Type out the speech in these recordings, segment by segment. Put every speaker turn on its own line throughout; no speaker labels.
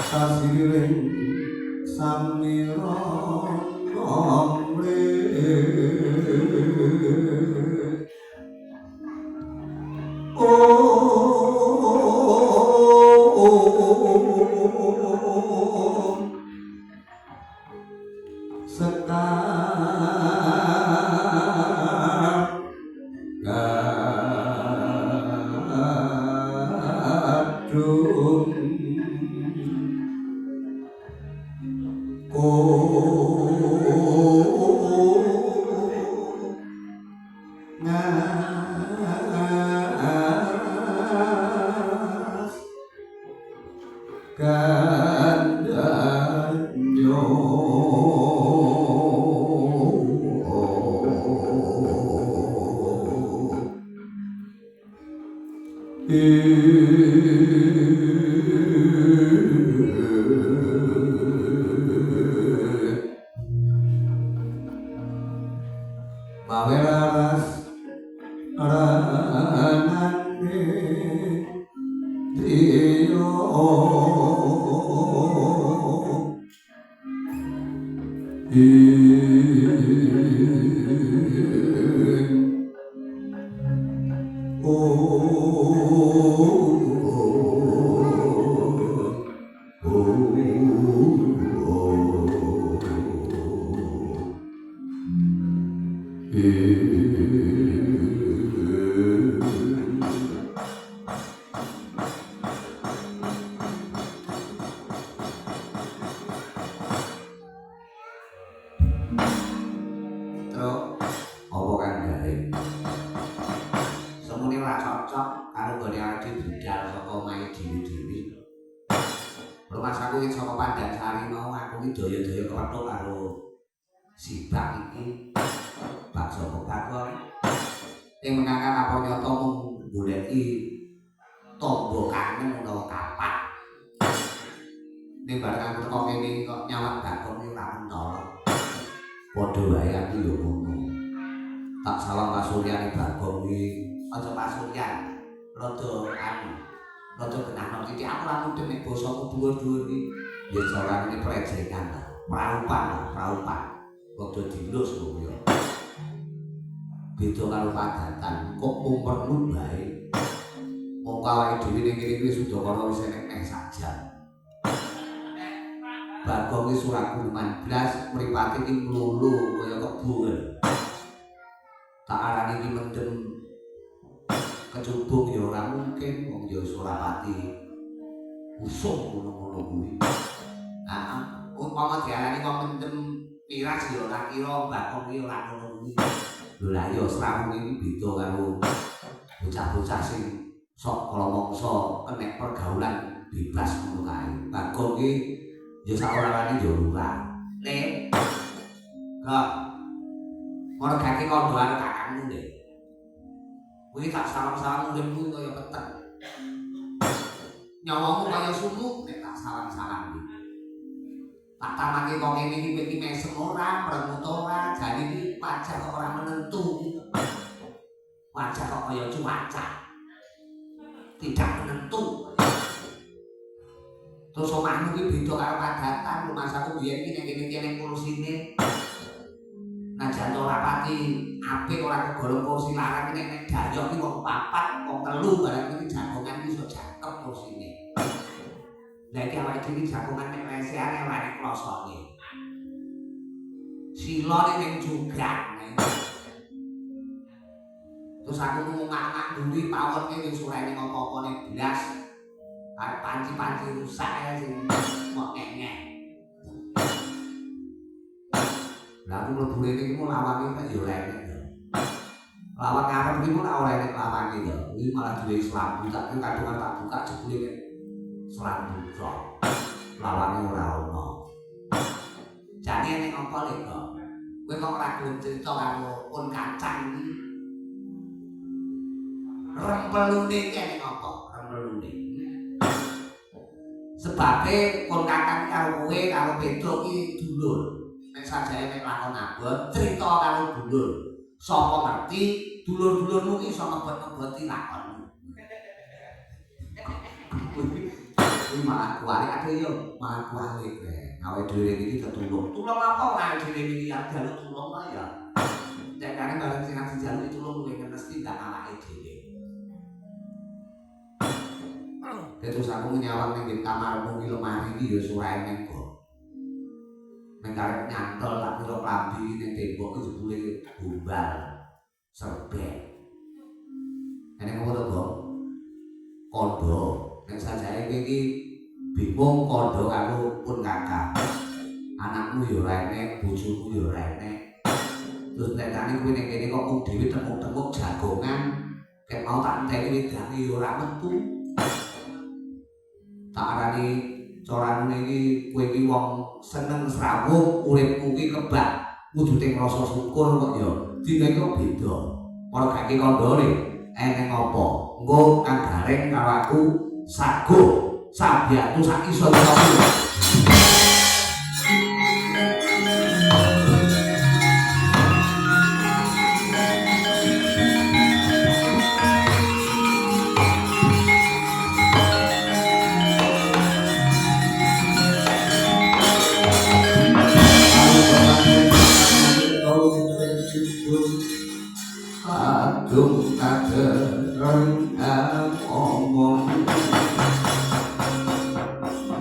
kasiring samira nomre
Sebabnya kon kakang karo kowe karo Pedro ki dulur. Nek sajane nek lakon abot cerita karo dulur. Sapa ngerti dulur-dulurmu ki iso ngebot-ngeboti lakonmu. Kuwi malah kuali ade yo, malah kuali kowe. Gawe dhewe iki ketulung. Tulung apa ora dhewe iki ya jaluk tulung ta ya. Cekane bareng sing dijaluk tulung kuwi mesti gak awake dhewe. Terus aku nyawang ning kamarmu iki lemari iki ya suwae ning kok. Nek arep nyantol tak kira klambi ning tembok iki jebule gombal. Serbet. Nek ngono to, Bang. Kondo nek sajake iki bingung kondo karo pun kakak. Anakmu ya ora enek, bojomu ya ora enek. Terus nekane kuwi ning kene kok mung dhewe temuk-temuk jagongan. Kek mau tak enteni wedane ya ora metu. Tak arani corane iki kowe iki wong seneng srawung, uripmu iki kebak wujute ngrasa syukur kok ya. Dina iki kok beda. Ora gak iki kondone eneng apa? Engko kang gareng karo aku sago sabiatu sak iso aku. Adung kadereng omong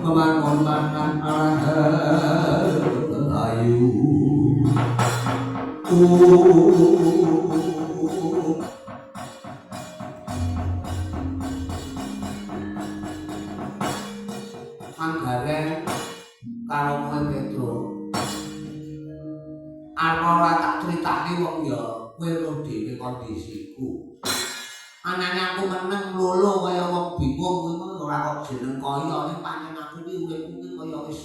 memangon mangan ayu Manggaren karo kowe Petro ora tak critakne wong ya kowe roh dhewe kondisiku. Anane aku meneng lolo kaya wong bingung kuwi ora kok jeneng kaya ning pancen aku iki uripku iki kaya wis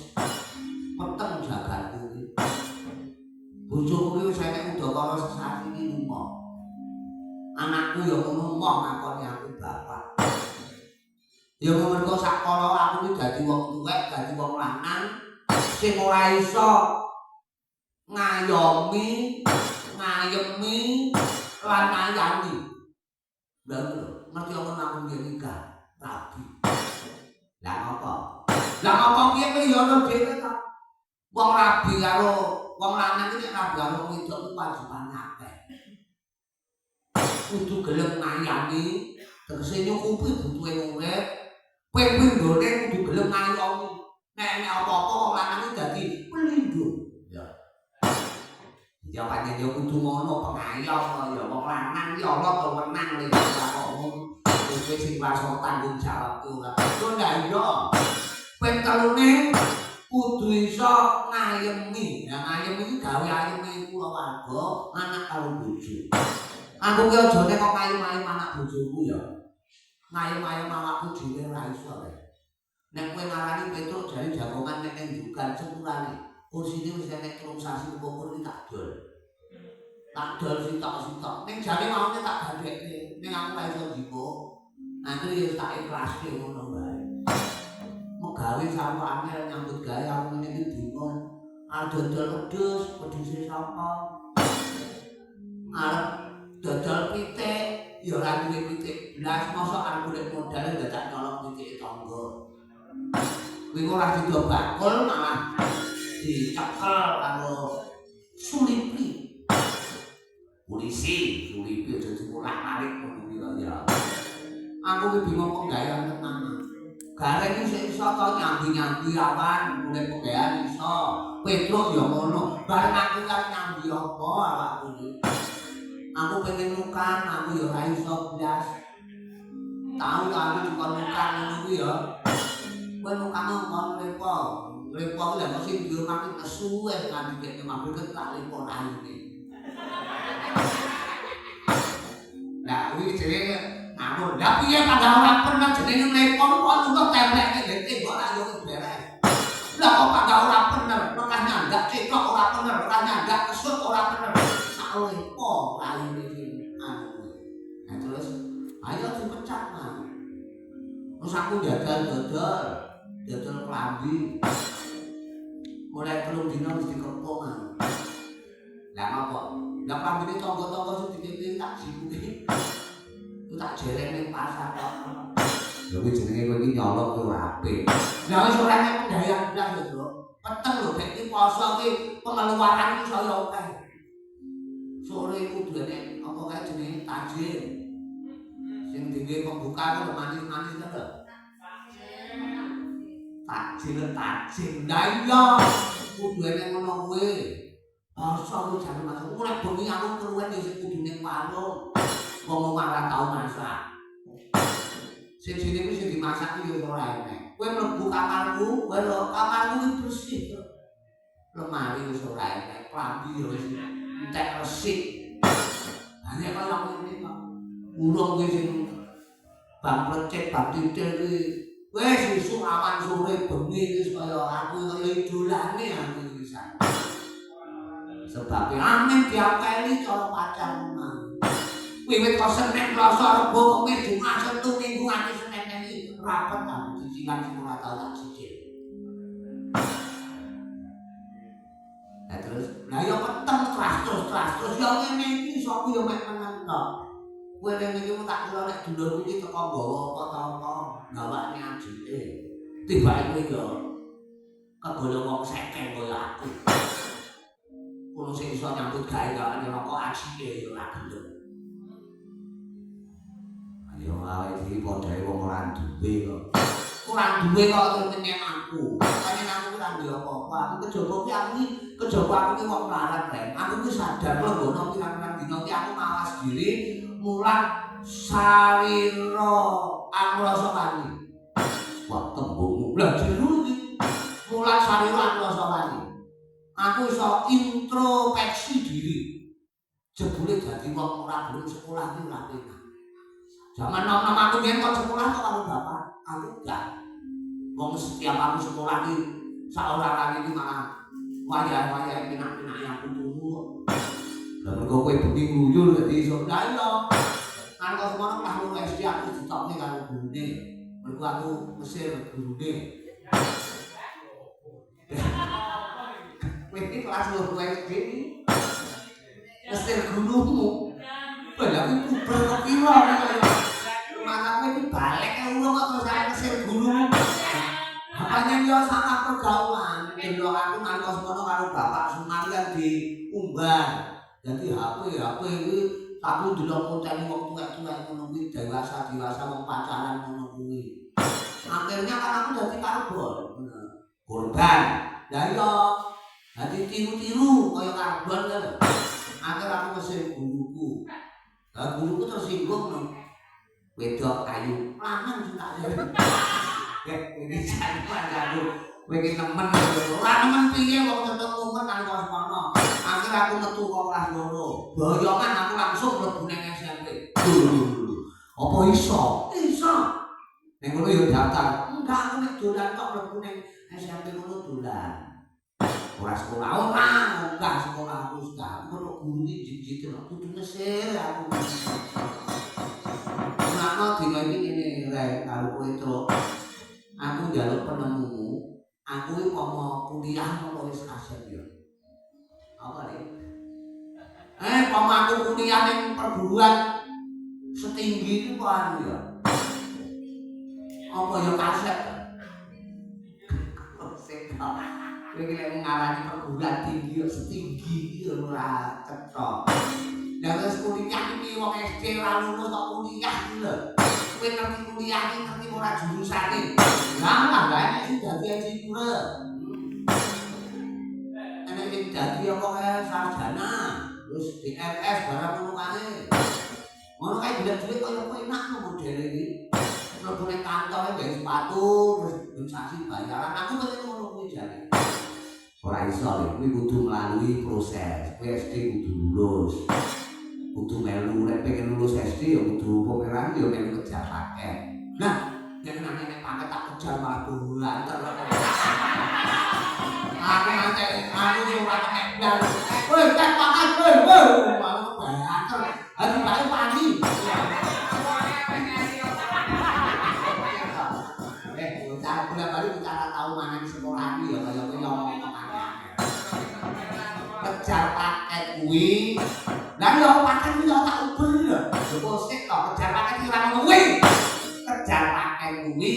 peteng jagatku iki. Bojoku iki wis enek udakara sesasi iki lumah. Anakku ya ngono moh ngakoni aku bapak. Ya mergo sakala aku iki dadi wong tuwek, dadi wong lanang sing ora iso ngayomi, ngayemi lan ngayani. Lha ngerti apa aku nikah rabi. Lah apa? Lah apa piye kowe ya ono dhewe ta? Wong rabi karo wong lanang iki rabi karo wong wedok iki wajibane akeh. Kudu gelem ngayani, tegese nyukupi butuhe urip. Kowe pindhone kudu gelem ngayomi. Nek apa-apa wong lanang iki dadi pelindung. Ya pancen yo kudu ngono pengayom ya wong lanang ya ana to menang lek kok ngono kowe sing kuasa tanggung jawab ora. Yo ndak yo. Ping telune kudu iso ngayemi. Nah ngayem iki gawe ayeme kulawarga, anak karo bojo. Aku ki aja nek kok ayem-ayem anak bojoku ya. Ngayem-ayem awakku dhewe ora iso rek. Nek kowe ngarani Petruk jare jagongan nek ning jugan sepurane. Kursine wis enek telung sasi kumpul iki tak dol. Tak dol sitok-sitok. Ning jane maune tak gadekke. Ning aku ora iso njiko. Nanti ya tak ikhlaske ngono wae. Megawe sampe angel nyambut gawe aku ngene iki bingung. Arep dodol wedhus, wedhuse sapa? Arep dodol pitik, ya ora duwe pitik blas, mosok arep golek modal dadak nyolong pitike tangga. Kuwi ora sida bakul malah dicekel karo Sulipi. Polisi, Sulipi aja dibolak-balik ngono kuwi ya. Aku ki bingung penggawean tenan. Gareng iki iso to nyambi-nyambi awan, mulai penggawean iso. Petruk ya ngono. Bareng aku kan nyambi apa awakku iki. Aku pengen nukan, aku ya ora iso blas. Tahu aku dikon nukan ngono kuwi ya. Kowe nukan ngomong lepo. Lepo ku lek sing di omah ki nesu wis nganti kene mabur tak lepo raine. Lah kuwi jenenge ngawur. Lah piye padha ora pernah jenenge lepo kok juga templeke dite kok ora yo beres. Lah kok padha ora bener, mekah nyandak cetok ora bener, mekah nyandak kesut ora bener. Tak lepo raine iki. Nah terus ayo dipecat mah. Terus aku jajal klambi. Mulai telung dina mesti dikepung. Lah apa? Lah klambine tangga-tangga sing dikene tak jibuke. Itu tak jereng ning pasar kok. Lha kuwi jenenge kowe iki nyolong kowe ora apik. Lah wis ora nek daya blas lho, Bro. Peteng lho nek iki poso iki pengeluaran iki saya akeh. Sore iku duwene apa kae jenenge tajil. Sing dingge pembuka kok manis-manis to lho. Tajil. Lah iya. Kuduene ngono kuwi. Poso ku jane masuk. Ora bengi aku keluwen ya sing kudune warung. Wong ora tau masak. Sing sini wis dimasak iki yo ora enek. Kowe mlebu kamarku, kowe lho kamarku iki bersih. Lemari wis ora enek, klambi yo wis entek resik. Hanya kaya ngene kok. Urung kuwi sing bang plecet, bang titil kuwi wis sesuk awan sore bengi wis kaya aku kaya idolane aku iki sak. Sebab amin diapeli cara pacar mang. Wiwit kok Senin, Selasa, Rebo, Kamis, Jumat, Sabtu, Minggu nganti Senin iki rapet ta cicilan sing ora tau tak cicil. Nah terus, lah ya peteng terus ya ngene iki sapa ya mek meneng tok. Kowe rene iki tak kira nek dulur iki teko nggawa apa-apa, gawakne ajike. Tibake kowe ya kegolong wong seken kaya aku. Kulo sing iso nyambut gawe gawakne rokok ajike ya ora gelem. Ayo awake iki padhae wong ora duwe kok. Ora duwe kok terus menyang aku. Makane aku ora duwe apa-apa. Aku kejaba aku ki wong melarat, Rek. Aku ki sadar lebono pirang-pirang dina ki aku mawas diri mulang sarira angrasa wani. Wah, tembungmu. Lah jero iki mulang sarira angrasa wani. Aku iso introspeksi diri. Jebule dadi wong ora gelem sekolah ki ora penak. Zaman nom-nom aku biyen kon sekolah kok karo bapak, aku enggak. Wong setiap aku sekolah ki sak ora iki malah wayah-wayah pinak-pinak aku turu. Lah mergo kowe bengi nguyul dadi iso lah iya. Kan kok semono kelas 2 SD aku ditokne karo gurune. Mergo aku mesir gurune. Kowe iki kelas 2 SD iki. Mesir gurumu. Lah aku kuber kepiro kaya mana kowe iki balik urung kok terus arek mesir gurumu. Apanya yo salah pergaulan. Lho aku ngantos ngono karo bapak Sumari kan diumbar. Dadi HP iki aku delok koncane wong tuwek-tuwek ngono kuwi dewasa wong pacaran ngono kuwi. Akhirnya kan aku dadi korban. Lah iya dadi tiru-tiru kaya karbon kan. Akhir aku mesir guruku. Lah guruku tersinggung no. Wedok ayu lanang sing tak jare. Iki jangan aku kowe iki nemen ora nemen piye wong ketemu men nang kono. Akhir aku metu kok kelas 2. Boyongan aku langsung mlebu nang SMP. Apa iso? Iso. Nek ngono yo daftar. Enggak aku nek dolan kok mlebu nang SMP ngono dolan. Ora sekolah enggak sekolah aku sudah. Aku guru iki jijik kudu mesir aku. Ana dina iki ngene rek karo kowe truk. Aku njaluk penemumu. Aku iki mau kuliah apa wis kaset ya. Apa nek? Mau aku kuliah ning perguruan setinggi itu kan ya. Apa ya kaset? Kowe iki lek ngarani perguruan tinggi yo setinggi iki ora cetha. Lah wis kuliah iki wong SD ora lulus kok kuliah iki lho. Kowe ngerti kuliah iki ngerti ora jurusane. Lah enek sing dadi ajipura. Enek sing dadi apa kae sarjana, terus DRS barang ngono kae. Ngono kae duit kaya enak modele iki. Mlebu ning kantore gawe sepatu, terus sasi bayaran. Aku pengen ngono kuwi jare. Ora iso kuwi kudu melalui proses. Kowe SD kudu lulus. Kudu melu nek pengen lulus SD ya kudu pemeran ya melu kejar paket. Nah, nek nek paket tak kejar malah bulan terus. Aku ora nek blas. Woi, tak paket woi. Malah banter. Hadi bae pagi. Bulan baru bicara tahu mana di sekolah iki ya kaya kowe ngomong kejar paket kuwi. Lah yo paket kuwi tak uber lho. Joko sik to kejar paket iki ora ngono kuwi. Kejar paket kuwi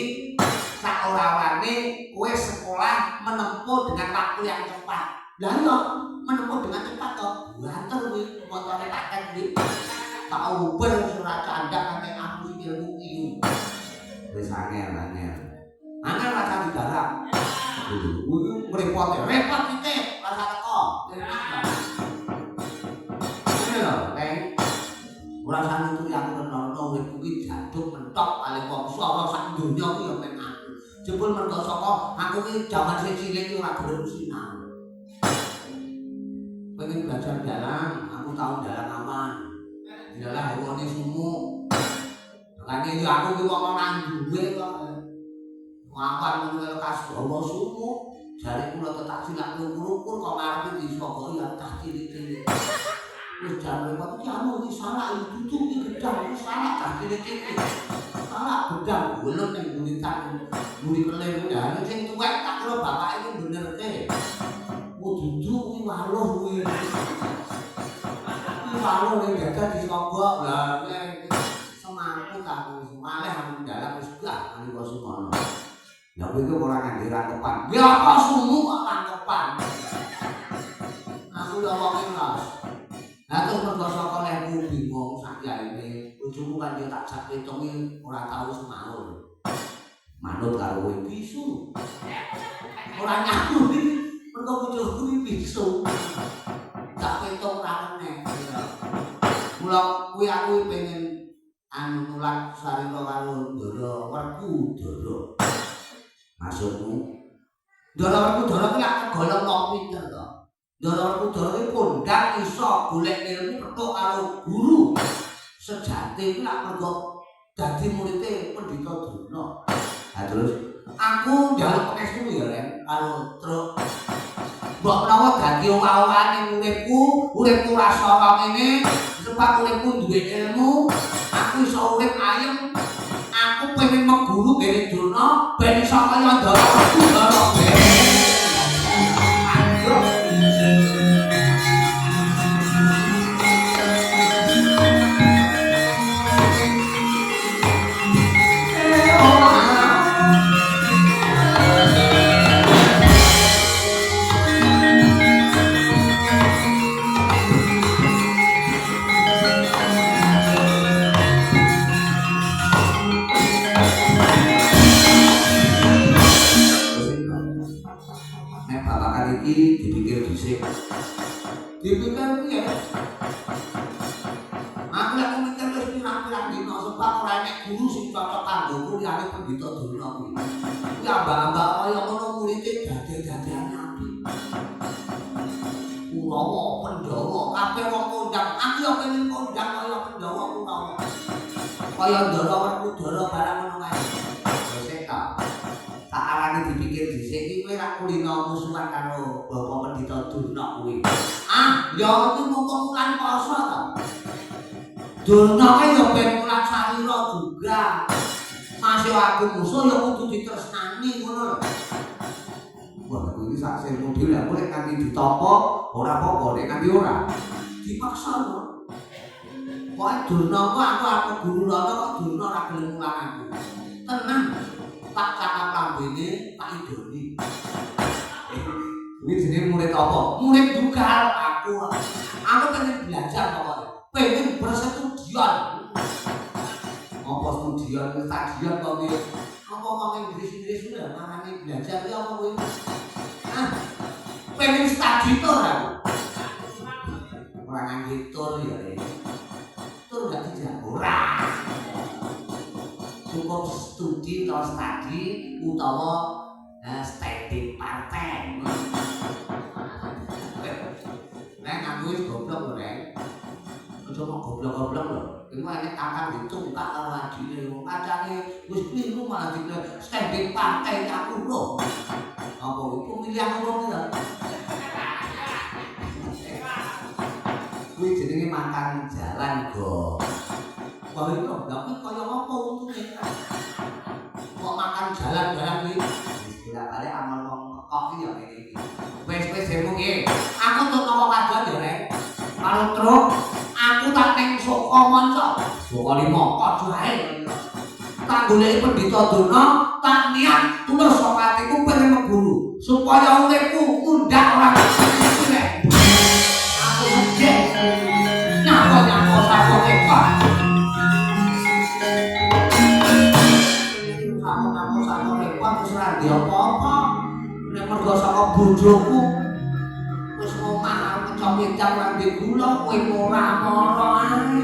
sak ora-orane kowe sekolah menempuh dengan waktu yang cepat. Lah iya, menempuh dengan cepat to. Banter kuwi motore tak tek kuwi. Tak uber ora candak kate aku iki ilmu iki. Wis angel. Angel rasa digarap. Kuwi repot iki, rasa teko. Ini lho, Teng. Ora sanut aku renono urip kuwi jaduk mentok paling wong swara sak donya kuwi ya mek aku. Jebul mergo saka aku ki jaman sing cilik ki ora gelem sinau. Pengen belajar dalang, aku tau dalang aman. Dalang hewone sumuk. Makane yo aku ki wong ora duwe kok. Mapan ngono karo kasbawa sumuk. Jare kula tetap silak ukur-ukur kok ngarepe disogoi ya tak cilik-cilik. Wis jam repot iki anu iki salah iki cucu iki gedang iki salah tak cilik-cilik. Salah gedang golek ning ngene tak ngene kelem ya sing tuwek tak kira bapak iki benerke. Dudu kuwi waluh kuwi. Kuwi waluh ning dadah disogok lah semangku tak malih aku ndalang wis gak ali kok sumono. Ya kowe iki ora nganggo rangkepan. Ya apa sumu kok rangkepan. Aku yo wong ikhlas. Lah terus mergo saka lehku bingung sak yaene. Bojoku kan yo tak jak pitungi ora tau semaur. Manut karo kowe bisu. Ora nyambung iki. Mergo bojoku iki bisu. Tak pitung ra meneh. Mula kuwi aku pengen anu nulak sarira karo Ndara Werku Dara. Maksudmu? Ndara Werku Dara kuwi lak golong wong pinter to. Ndara Werku Dara kuwi kondang iso golek ilmu petuk karo guru. Sejati kuwi lak mergo dadi muridé Pendhita Durna. Lah terus aku njaluk penestu ya Ren karo truk. Mbok menawa dadi owah-owahan ning uripku rasa kok ngene sebab uripku duwe ilmu, aku iso urip ayem. Aku pengen meguru kene Durna ben iso kaya Ndara Werku Dara. Dipikir dhisik. Dipikir piye? Aku lek mikir wis pirang-pirang dina sebab ora enek guru sing cocok kanggoku liyane Pendhita Durna kuwi. Kuwi ambak-ambak kaya ngono muridé dadi-dadiane apik. Kurawa, Pandhawa, kabeh wong kondang, aku yo pengen kondang kaya Pandhawa Kurawa. Kaya Ndara Werku Dara barang ngono kae. Wis ta. Tak arani dipikir dhisik iki kowe ra kulino musuhan karo Bapak Pendhita Durna kuwi. Ah, ya iki mumpung wulan poso to. Durna kae ya ben mulat sarira juga. Masih aku musuh ya kudu ditresnani ngono lho. Wah, iki sak sing model ya nek kanthi ditampa ora apa-apa nek kanthi ora dipaksa lho. Kok Durna kok aku guru rono kok Durna ora gelem mulang aku. Tenang. Tak cakap lambene tak idoni. Ini jenenge murid apa? Murid dugal aku. Aku pengen belajar pokoknya. Pengen berstudian. Apa studian stadion kok iki? Apa ngomong Inggris sudah marane belajar iki apa kowe? Ah. Pengen studi tur aku. Ora nganggo tur ya. Tur gak dijak ora. Cukup studi atau studi utawa standing partai. Nek aku wis goblok lho, Nek. Aja kok goblok-goblok lho. Iku enek kakang ditungkak karo adine wong kancane wis kliru malah dikne standing partai aku lho. Apa iku pemilihan umum ya? Kuwi jenenge makan jalan, Go. Wah itu, tapi kaya apa untungnya? Kok makan jalan barang ini? Istilah kali amal wong kok ya ini. Wes demo ki. Aku tuh nomor kajian ya Rek. Kalau truk, aku tak neng soko monco. Soko 5 kok ae. tanggulane Pendhita Durna tak niat tulus saka atiku pengen meguru supaya uripku mundhak ora kene. Aku sejek nyapa sapa repot. Aku sapa repot wis ora ndek apa-apa. Nek mergo saka bojoku wis omah arep kecok-kecok lambe gula kowe ora mara ae.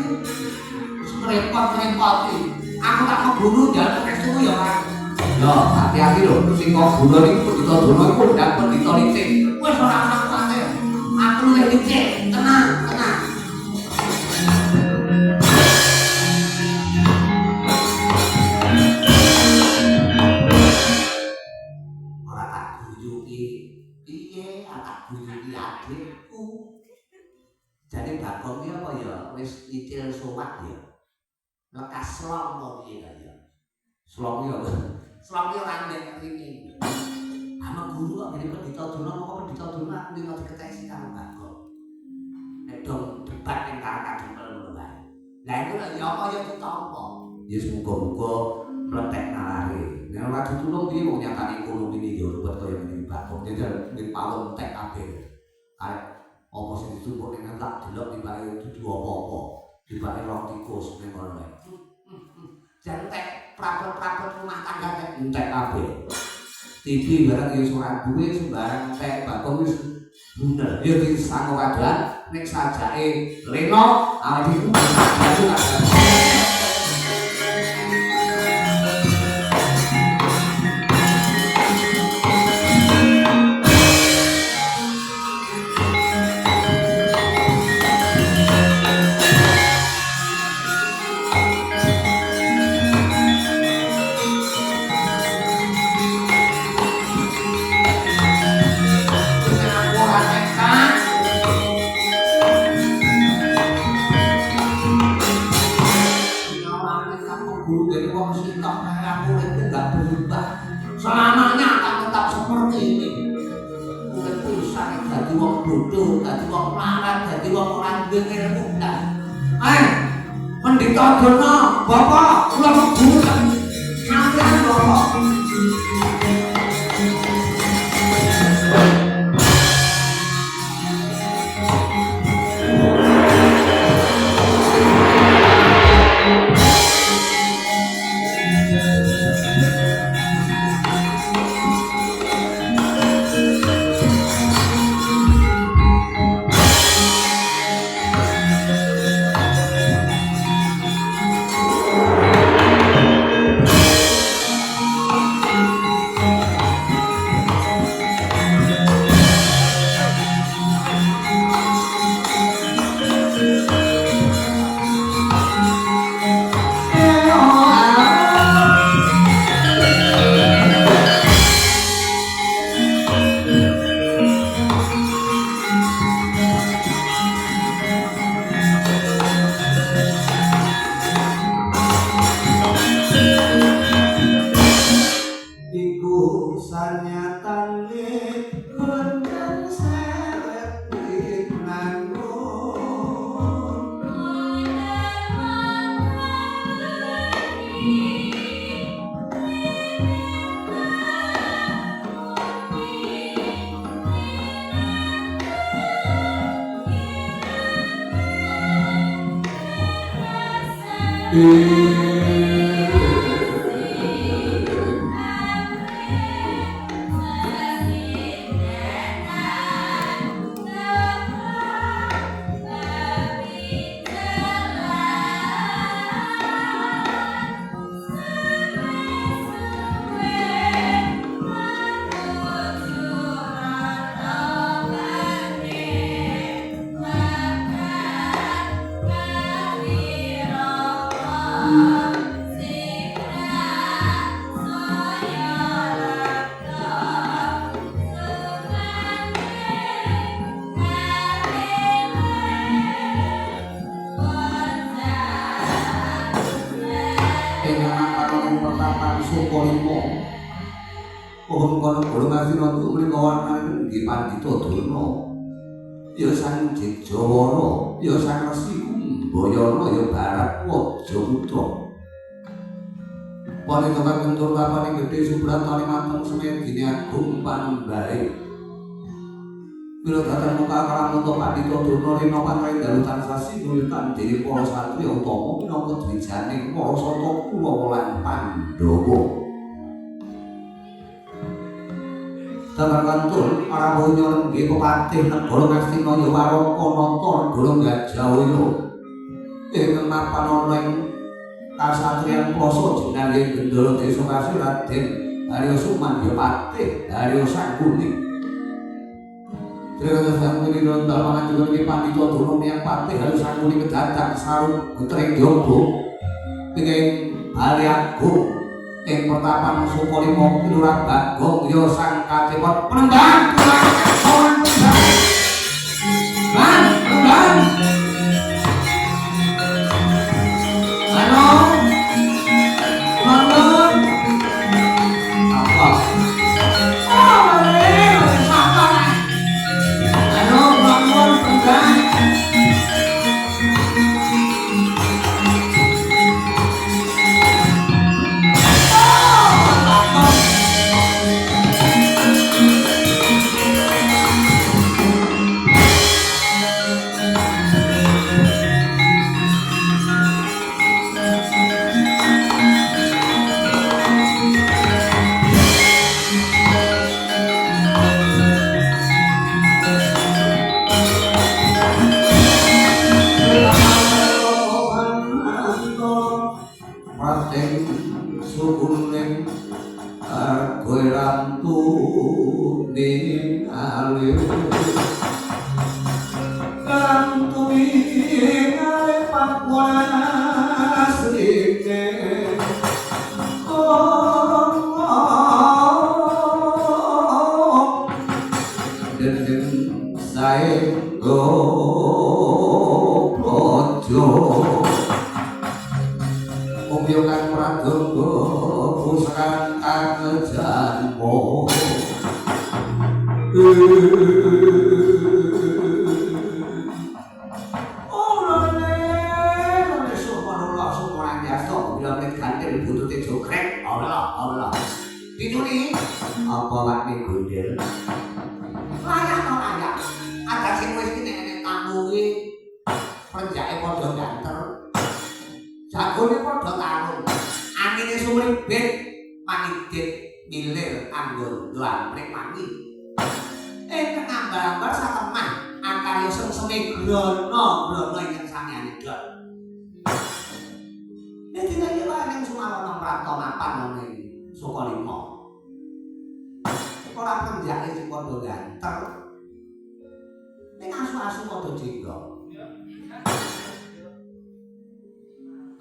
Wis repot-repoti. Aku tak keburu jalan restu ya kan. Yo, hati-hati lho, sing kok gula iki Pendhita Durna iku ndak Pendhita licik. Wis ora usah kuwatir. Aku luwih licik, tenang. Ora tak guyuki. Piye tak guyuki adikku. Jane Bagong iki apa ya wis icil suwak ya. Lekas slong to piye ta ya. Slong ya. Slong ya ora ndek ringing. Ana guru kok ngene Pendhita Durna kok Pendhita Durna aku lima diketesi karo Bagong. Nek dong debat ning karakan ngono wae. Lah iku lek ya apa ya ditampa. Ya muga-muga mletek nalare. Nek ora ditulung piye wong nyatane ekonomi iki ya ruwet kaya ngene Bagong. Jadi ning pawon entek kabeh. Arep apa sing ditumpuk ning tak delok timbang dudu apa-apa. Dibane rong tikus ning kono. Jantek prabot-prabot rumah tangga entek kabeh. TV barang ya ora duwe sembarang entek Bagong wis bener. Ya iki sangko kadan nek sajake Reno awake iku dadi kadan. Selamanya akan tetap seperti ini. Mungkin bisa jadi wong bodoh, jadi wong melarat, jadi wong orang dengar muda. Pendhita Durna, Bapak, kula meguru sampeyan Bapak. Pandhita Durna ya sang Jejawara ya sang Resi Kumbayana ya Barat Wajaputra Poni tempat kentur tapane gedhe subrantane mateng semet gini agung panbae. Bila datang muka karamu to pandhita Durna rina panrai dalu tansah sinulkan dening para satriya utama minangka dwijaning para sata Kurawa lan Pandhawa. Damar kantul Prabowo nggih pepatih negara Ngastina ya waraka nata negara Gajahwira. Ing mapan ana ing kasatriyan Plasa jenenge Gendara Desa Kasih Raden Harya Sumandya-Patih Harya Sangkuning. Terus sang punika dalem juga iki Pandhita Durna miyang Patih Harya Sangkuning kedadak sarung getring jaba pingin bali agung ing pertapan Sukalima Kilurah Bagong ya sang kacepot penembang kulawan lan penembang halo mangun apa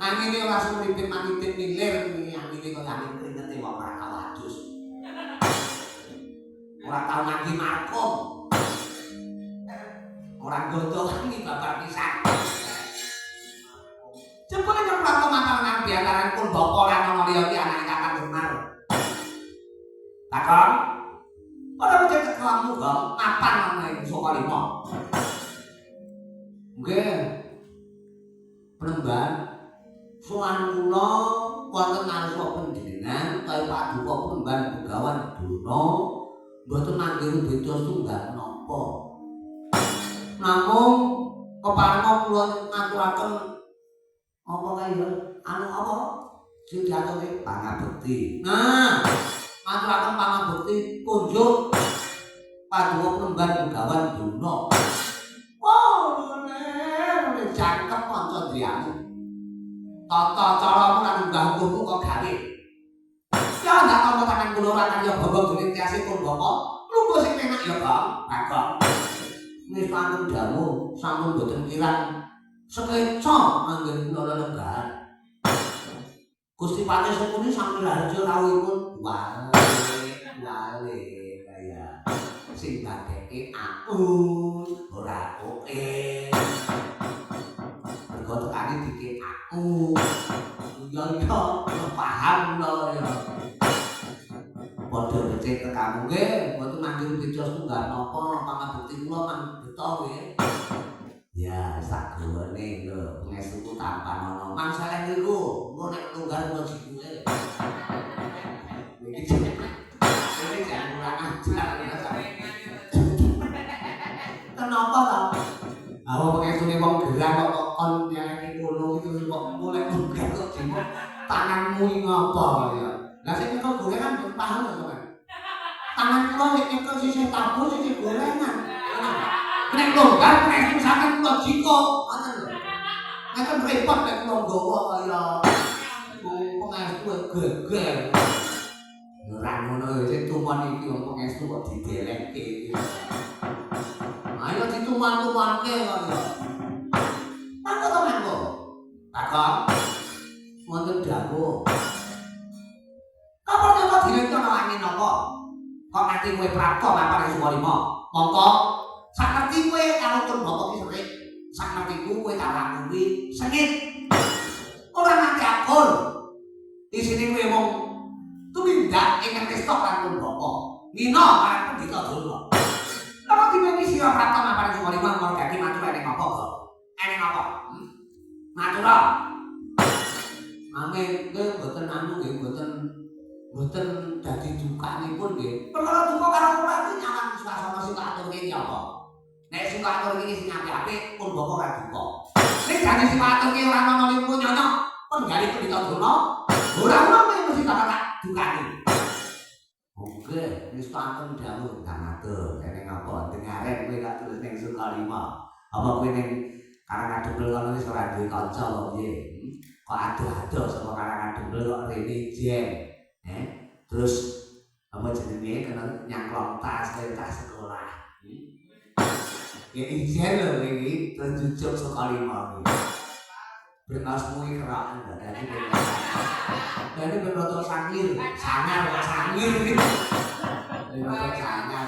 angine langsung ribet manitit nilir ini angine kok angin kringete wong ora tau adus. Ora tau mandi markom. Ora gondongi babar pisan. Jebule nek prato makanan diantaran pun bapa lan ana liya iki anake Kakang Semar. Takon. Ora mesti kamu kok mapan ana ing Sukalima. Nggih. Penemban sowan kula wonten ngarsa panjenengan kaya paduka Penemban Begawan Durna mboten manggihi beda setunggal napa. Namung keparenga kula ngaturaken apa kaya anu apa sing diaturi pangabekti. Nah, ngaturaken pangabekti kunjuk paduka Penemban Begawan Durna. Oh, ngene cakep kanca driyamu. Tata caramu lan unggah ungguhmu kok gawe. Ya ndak tampa tangan kula lan ya bobok dening tiase pun bapak. Lungguh sing enak ya, Bang. Bakok. Wis pancen jamu sampun boten kirang sekeca anggen kula lenggahan. Gusti Patih Sukuni sami raja rawuhipun wale kaya sing dadeke aku ora oke. Mergo tekane dikit aku. Ya paham lho ya. Padha becik tekamu nggih, mboten mangke beda setunggal napa pangabekti kula man beto nggih. Ya sak gawane lho pengestuku tanpa ono masalah niku engko nek lunggar rezekiku ini jangan kurang ajar ya kenapa tau apa pengestune wong gerah kok kon nyeleki kono itu kok mulai lunggar kok jenguk tanganmu iki ngapa ya lah sing kok gorengan paham lho sampean tangan kula nek nyekel sisih tabu sisih gorengan nek longgar nek sampean kula jiko ngoten lho nek kan repot nek kula nggawa kaya pengestu geger ora ngono sing tuman iki wong pengestu kok didelekke iki ayo dituman-tumanke kok ya apa to mangko takon wonten dawuh kapan kok direktur angin apa kok ngerti kowe prapto apa nek suwarima mongko sak ngerti kowe karo tur bapak ki sengit sak ngerti kowe karo aku kuwi sengit ora ngerti akon isine kowe wong tumindak ingkang restok lan tur bapak ngino marang pendhita dono lha diweni sira prapto apa nek suwarima kok dadi matur eneng apa kok eneng apa matur amin kowe mboten anu nggih mboten dadi dukanipun nggih. Perkara duka karo kula iki nyaman suasana sing tak aturke iki apa? Nek sing tak aturke iki sing apik-apik pun bapak ora duka. Nek jane sing tak aturke ora ono limpu nyono, pun gale pendhita dono. Ora ono mesti tak dukani. Oke, wis pancen dawuh tak matur. Kene ngapa dengaren kowe gak terus ning Sukalima. Apa kowe ning Karangadugel kono wis ora duwe kanca kok piye? Kok ado-ado saka Karangadugel kok rene jen. Terus apa jenenge kena nyangklong tas sekolah. Ya ijen lho iki terus jujuk Sukalima iki. Benasmu iki kerakan dadi dadi benoto sangir, sangar iki. Benoto sangar.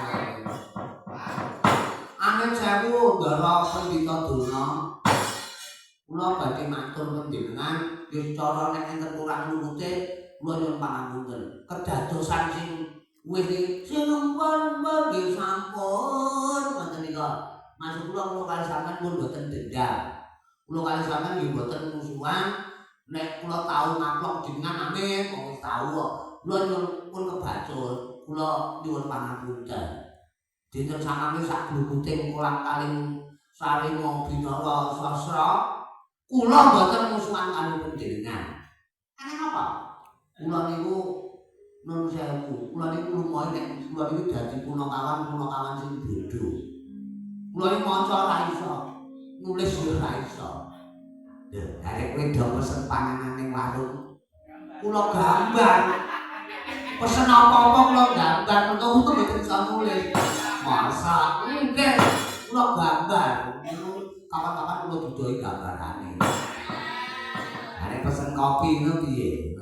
Amin sewu ndara pendhita dono. Kula badhe matur panjenengan yen cara nek enten kurang nurute kula nyuwun pangapunten. Kedadosan sing wis sing empun nggih sampun ngoten nika. Maksud kula kali sampean pun boten dendam. Kula kali sampean nggih boten musuhan. Nek kula tau ngaplok jenengan amin, kok wis tau kok. Kula nyuwun pun kebacut. Kula nyuwun pangapunten. Dinten samangke sak gluguting kolang kaling sarima binawa sastra. Kula boten musuhan kaliyan panjenengan. Aneh apa? Kula niku nun sewu. Kula niku lumohe nek kula niku dadi punakawan sing bodho. Kula iki maca ora iso, nulis yo ora iso. Lho, arek kowe do pesen panganan ning warung. Kula gambar. Pesen apa-apa kula gambar, untung mboten iso nulis. Masa nggih kula gambar. Kapan-kapan kula didoi gambarane. Arek pesen kopi ngono piye?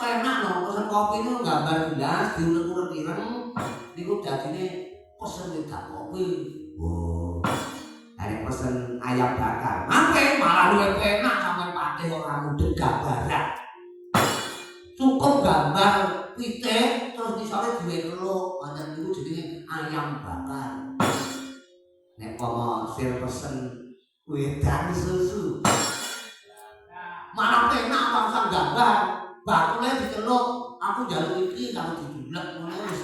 Enak lho pesen kopi itu gambar gelas diulek-ulek ireng niku dadine pesen wedak kopi. Oh. Arek pesen ayam bakar. Mangke malah luwih enak sampean patih ora mudhek gambaran. Cukup gambar pitik terus disore diweluk, ngoten niku jenenge ayam bakar. Nek pomo sir pesen wedang susu. Malah enak langsung gambar. Bakule diceluk, aku njaluk iki karo didulek ngono wis.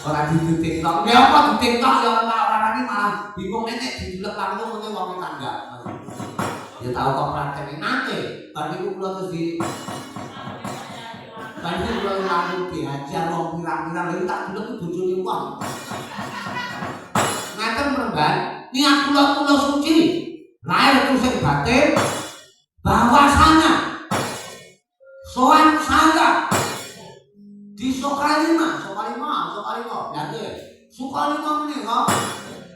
Ora di TikTok. Ya apa di TikTok ya ora malah bingung nek didulek langsung ngene wong tangga. Ya tau kok praktek nate. Bar niku kula terus di Bar niku kula langsung diajar wong pirang-pirang lha tak dulek bojone wong. Ngaten meremban, niat kula suci. Lahir itu sing batin bahwasanya soal saya di Sukalima menika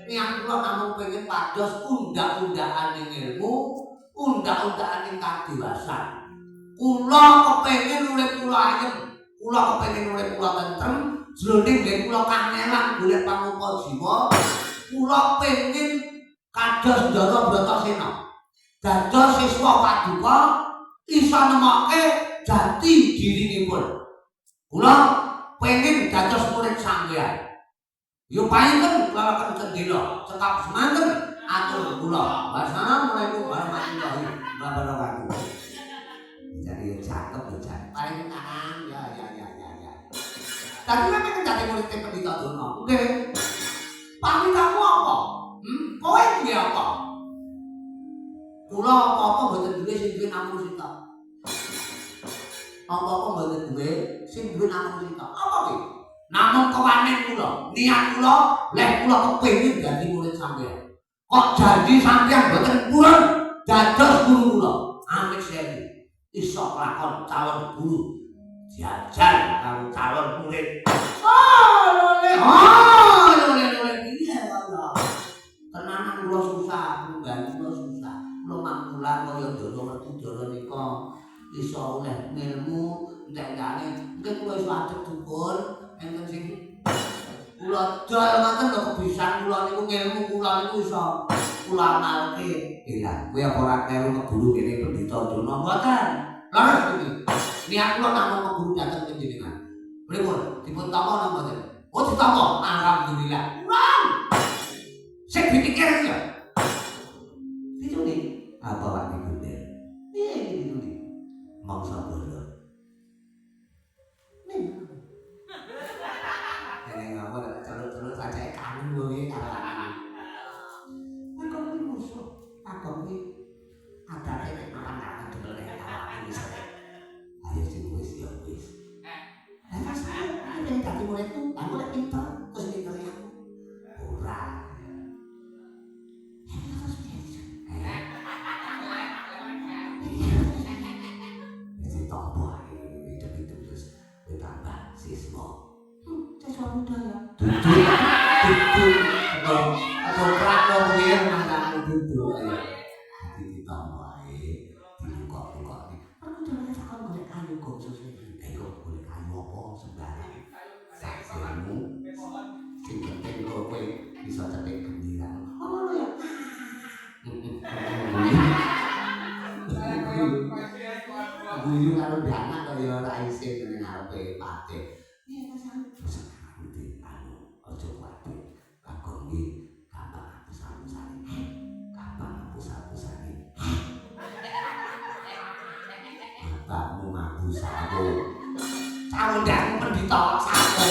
yang kula namung pengen pados undang-undangan ning ilmu, undang-undangan ning kadewasaan. Kula kepengin urip kula ayem, kula kepengin urip kula tentrem, jroning yen kula kangelan golek pangupal jiwa, kula pengen kados Ndara Bratasena dados siswa paduka iso nemokke jati dirinipun. Kula pengen dados murid sampeyan. Yo painten kula akan cendela, cekap semanten atur kula. Wassalamualaikum warahmatullahi wabarakatuh. Jadi cakep lho, Cak. Paling Kakang. Ya. Tadi kan dadi murid Pendhita Dono. Nggih. Pamitamu apa? Kowe duwe apa? Kula apa-apa mboten duwe sing duwe namung sitok. Apa-apa mboten duwe sing duwe namung sitok. Apa ki? Namung kewanen kula, niat kula, lek kula kepengin dadi murid sampeyan. Kok janji sampeyan mboten purun dados guru kula. Amit sewu. Iso lakon calon guru. Jajan karo calon murid. Lole piye kaya. Tenanan kula susah, nunggangi kula susah. Kula mangulang kaya Dono Werkudara nika iso oleh ilmu entek-entekane. Mungkin kula iso adep dukun. Enten sing kula dol ngoten lho kebisan kula niku ilmu kula niku iso kula amalke. Lah, kowe apa ora kelu keburu kene Pendhita Dono mboten. Leres iki. Niat kula namung keburu dateng panjenengan. Pripun? Dipun tampa napa mboten? Oh, ditampa. Alhamdulillah. Kurang. Sing dipikir ya. Dituni apa wae bener. Piye iki dituni? Mangsa bola. Terus aja kangen gue kata aku ini musuh aku ini ada yang makan dulu ya aku bisa ayo sih wis nah saya ini tadi mulai tuh aku udah pintar terus pintar ya ora si tomboy itu terus ditambah siswa sesuatu budaya atau praktek dia mantan duduk ya hati ditambahi dibuka-buka nih aku jangan takkan boleh kayu khusus boleh kayu apa sembarang saksimu sing penting kowe bisa cetek gembira oh ya guyu karo dana kaya ora isin ning ngarepe pate iya pasangan ojo kuwatir kakon iki gampang hapus-hapusane bapakmu ngapus aku calon daku pendhita satu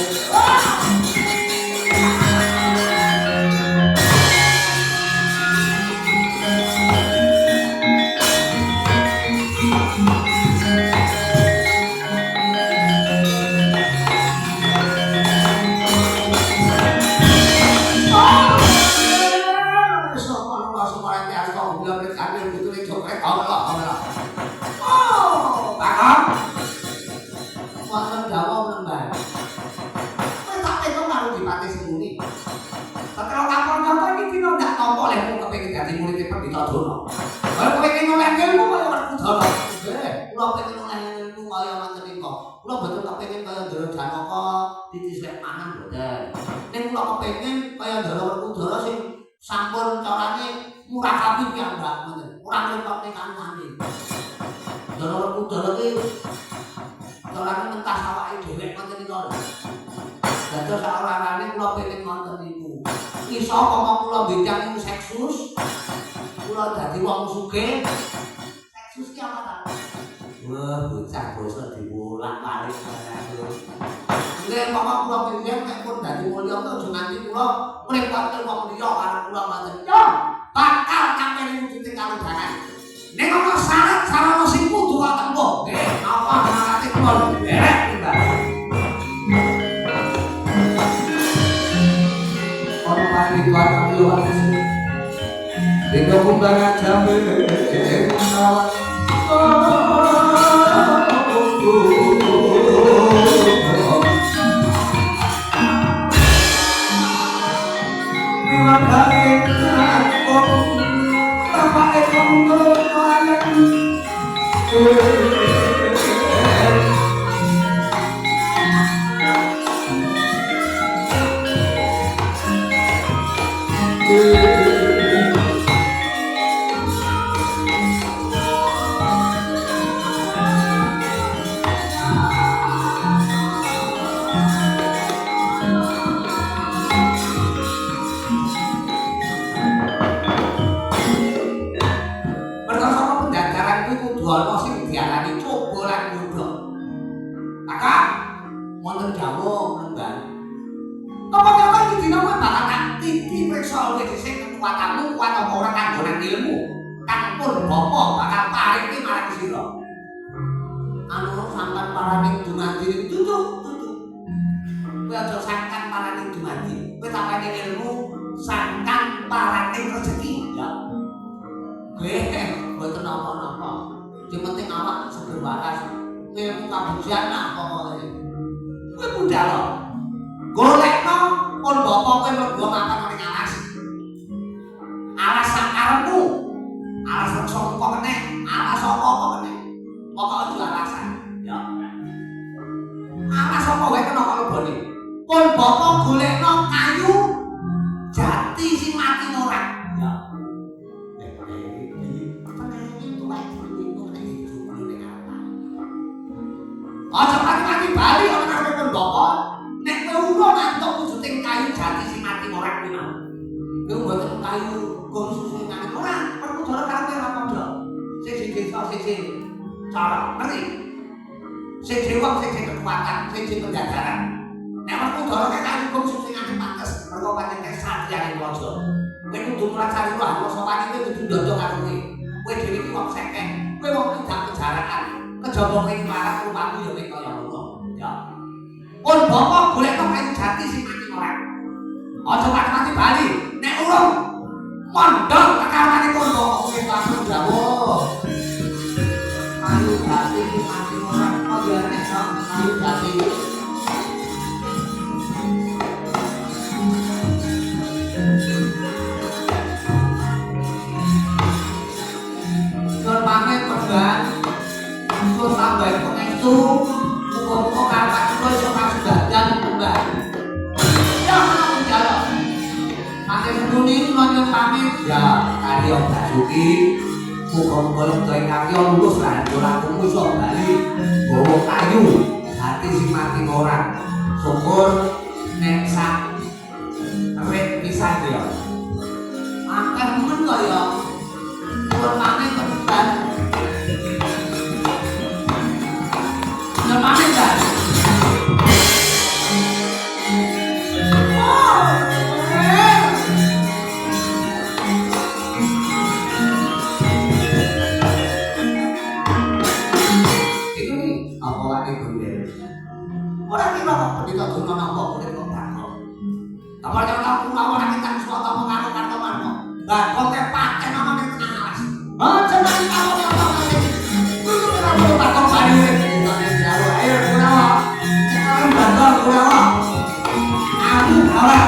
Pendhita Dono. Kalau kepengin oleh ilmu kaya Werkudara. Kula pengen oleh ilmu kaya ngoten niku. Kula mboten kepengin kaya Ndara Janaka titisek mangan mboten. Ning kula kepengin kaya Ndara Werkudara sing sampun carane murakabi piyambak ngoten. Ora nglempokne kancane. Ndara Werkudara ki carane mentas awake dhewe ngoten niku. Dados saorane kula pengen ngoten niku. Iso apa kula bidang niku seksus. Kula dadi wong sugih. Seksus ki apa ta? Wah, bocah basa diwolak-walik karo. Nggih, pokok kula pengen nek pun dadi mulya aja nganti kula mrepotke wong liya karo kula ngoten. Yo, bakal kampen wujute kaludanan. Nek ana syarat-syarat sing kudu wonten kok. Nggih, napa syaratipun kula derek Mbak. Ono panitian kaliyan Dino kumbangan jambe nawan Niwan balik aku Bapak ekong nelayan diarani coba lan mudhok. Kakak, wonten dawuh Mbak. Apa-apa iki dina kowe bakal tak titi priksa kowe dhisik kekuatanmu, kuat apa ora kanggonan ilmu. Kang pun bapa bakal paring marang sira. Anu sampean paraning dumadi tutup. Kowe aja sangkan paraning dumadi. Kowe tapane ilmu sangkan paraning rezeki ya. Kowe mboten napa-napa. Sing penting awak seger waras. Ilmu kabujan nah pokoke. Kowe budal lho. Golekno pun bapa kowe mlebu makan ning alas. Alas sak karepmu. Alas saka meneh, alas saka meneh. Pokoke aja alasan ya. Alas saka wae kena kalebone. Pun bapa golekno kayu jati sing mati ora. Ya. Aja mati-mati bali ana nang pun bapa. Nek kowe ulo nantuk wujuding kayu jati sing mati ora kuwi mau. Kowe mboten kayu khusus sing mati ora, perlu cara karepe ora padha. Sing sing cara ngerti? Sing wong sing kekuatan, sing penjajaran. Nek aku dorongke kayu khusus sing ane pantes, mergo pancen kesatria ing raja. Kowe kudu nglacari wae sopan iki kudu ndondong karo kowe. Kowe dhewe iki wong sekek, kowe wong tidak kejaraan. Kejaba ing marang rupamu ya kaya ngono, ya. Pun bapa golekno kayu jati sing mati ora. Aja mati-mati bali. Nek urung mondok kakarane pun bapa kowe langsung dawuh. Kayu jati sing mati ora kok ya nek kayu jati. Kon pamit perban. Terus tambah pengestu. Muga-muga kapan kowe iso kasudadan Mbak. Ya ana jalo. Mate muni nonton pamit ya kali Om Basuki. Muga-muga kowe karya lulus lan ora kumu iso bali bawa kayu hati sing mati ora. Syukur nek sak rek pisan ya. Akeh men kaya kon pamit tenan. Namanya kan? Itu nih, apa lagi gundel? Orang kira kok pendeta cuma nampak kulit kok takut. Kamar yang aku mau orang kita suatu mengaruh teman-teman. Nah, kok pakai nama yang tenang alas. Macam mana kamu yang tahu nanti? Itu kenapa takut balik? Ayo Kurawa, sekarang bantuan Kurawa. Aku kalah.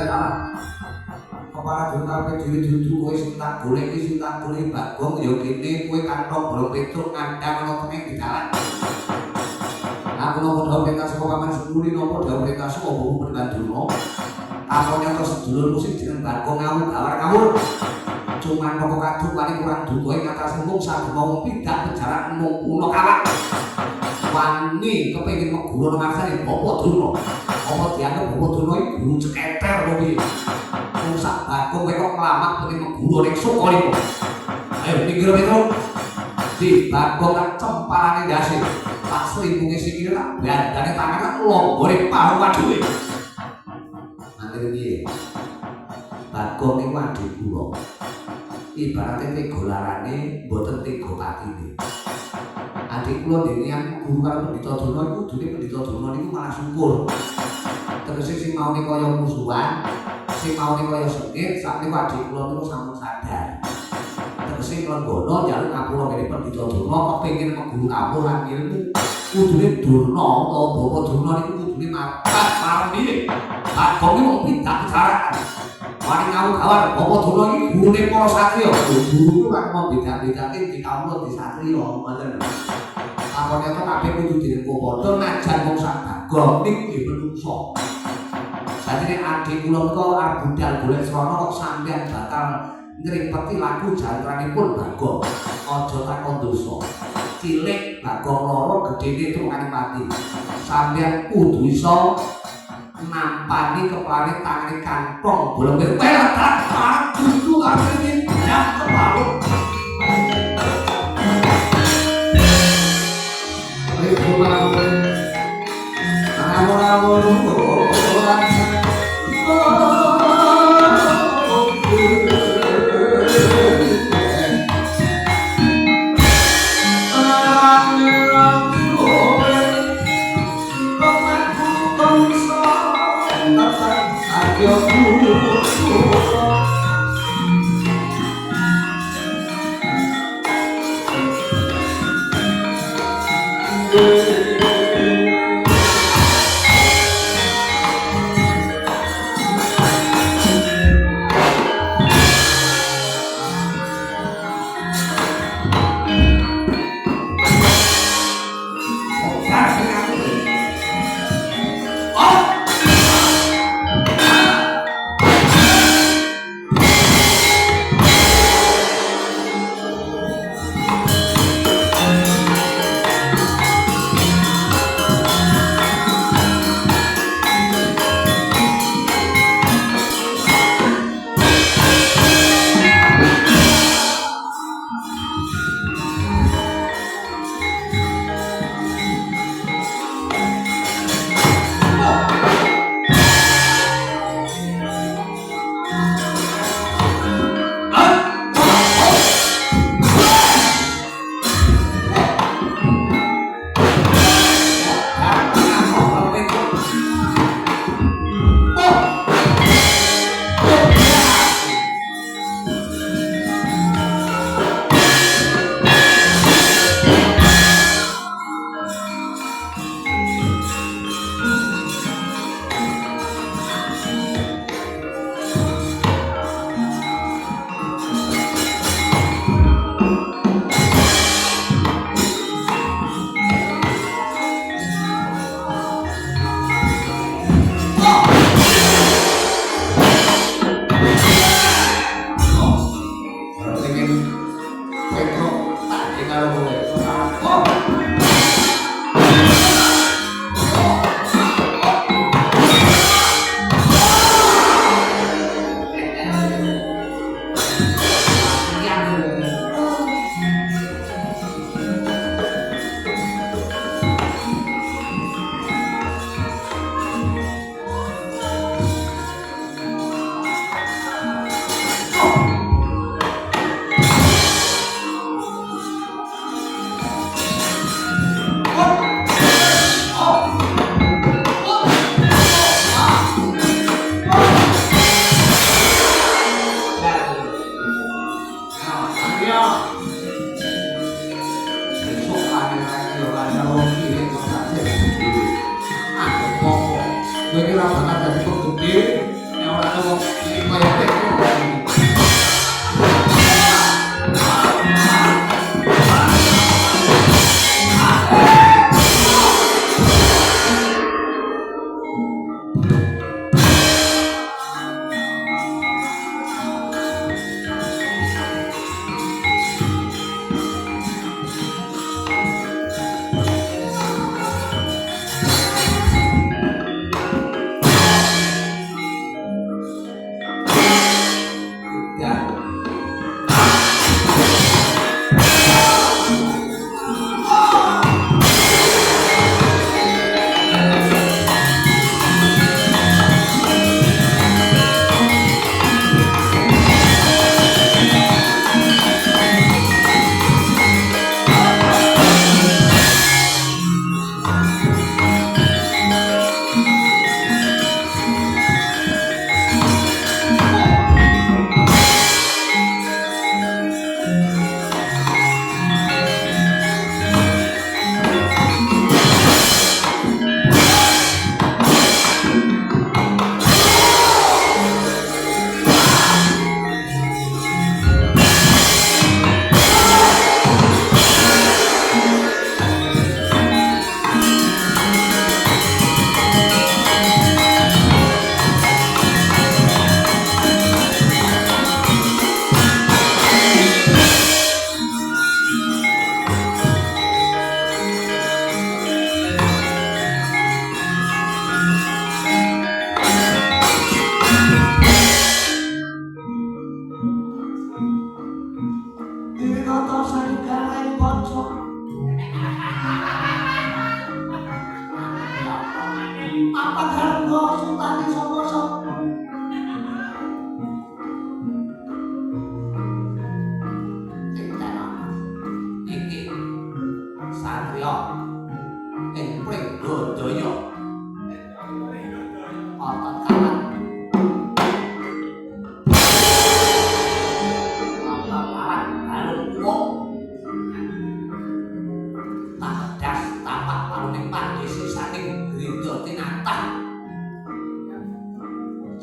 jalan. Kepala junta pe dhewe dudu kowe sing tak golek iki sing tak golek Bagong ya kene kowe kantong bolong petruk ngandang ana tengah di dalan. Aku nopo dawuh perintah saka Paman Sunduri nopo dawuh perintah saka Bapak Pendandurna. Takonya to sedulurmu sing jeneng Bagong ngawur gawar ngawur. Cuman kok kadung wani kurang duka ing atas mung saged wong pidak penjara mung kuno kawak. Wani kepengin meguru nang ngarsane Bapak Durna. Apa dianggep Bapak Durna iki guru ceketer lho piye? Wong sak Bagong kowe kok nglamat pengen meguru ning Sukolimo. Ayo pinggir itu. Di Bagong tak cempalane ndase. Tak slimpunge sikile tak bandane tangan tak longgone paru waduhe. Nangger piye? Bagong iku adik kula. Ibaratnya tiga larane mboten tiga patine. Adik kula dene yang guru karo Pendhita Durna iku kudune Pendhita Durna niku malah syukur. Tegese sing maune kaya musuhan, sing maune kaya sengit, sakniku adik kula niku sampun sadar. Tegese mlenggono njaluk ngapura kene Pendhita Durna kepengin meguru kawruh lan ilmu. Kudune Durna utawa Bapak Durna niku kudune makat paremine. Bagong iki wong pindah bicarakan. Wani ngawur gawar Bapak Durna iki gurune para satriya. Guru kan mau beda-bedake di kawula di satriya ngoten. Takone to kabeh kudu direngko padha najan wong sak Bagong niku nggih menungso. Dadi nek adik kula menika arep budal golek srana kok sampeyan bakal ngripeti lagu jantranipun Bagong. Aja takon dosa. Cilik Bagong loro gedene tukane mati. Sampeyan kudu iso nampani kepalane tangane kantong bolong pelet tak kudu arep ndak kepalu. Ayo mawon.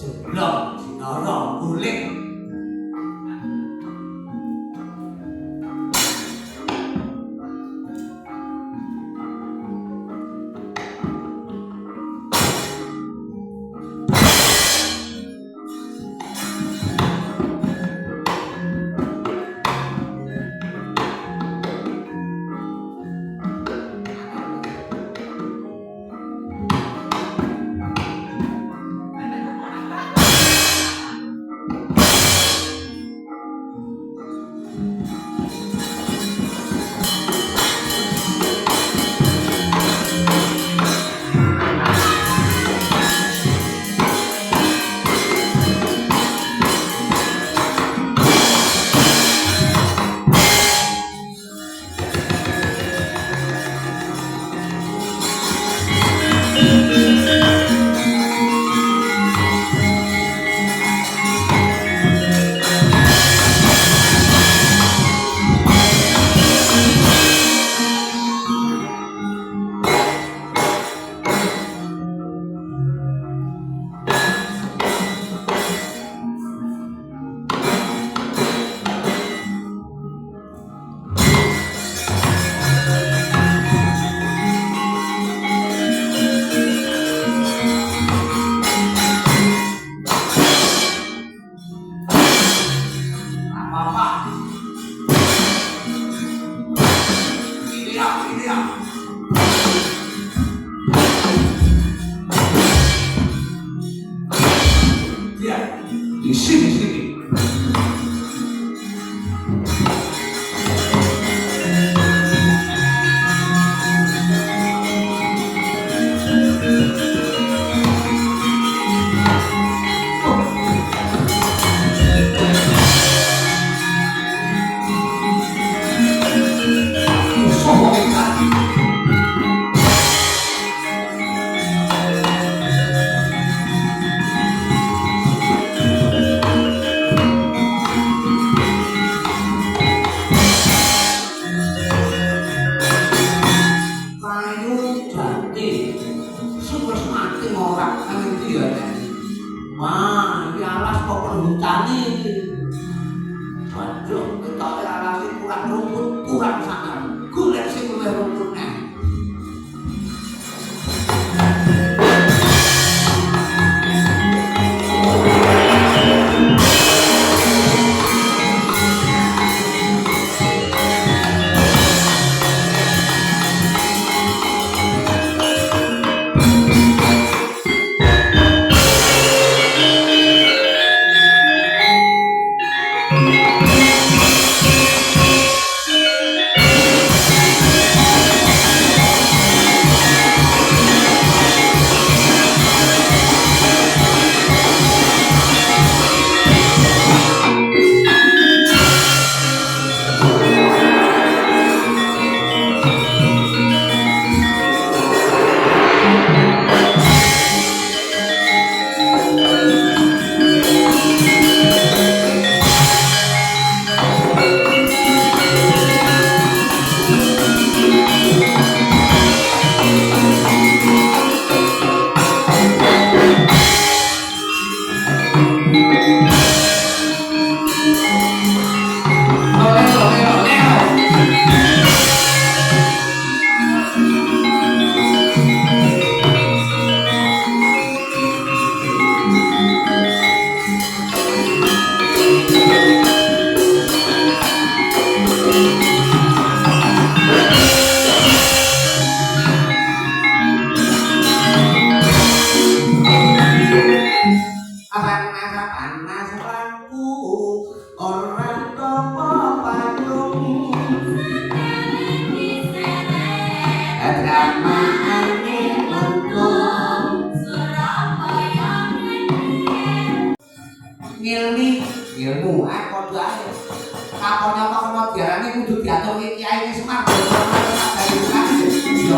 jeblok dinara guling. Di sini. Wah, ini alas kok perhutani. Waduh, ketoknya alas ini kurang rumput, kurang sangat. Golek sing luwih rumputnya. Ilmu aku ae kapone apa kena diarani kudu diatur kiai iki Semar dari bukan yo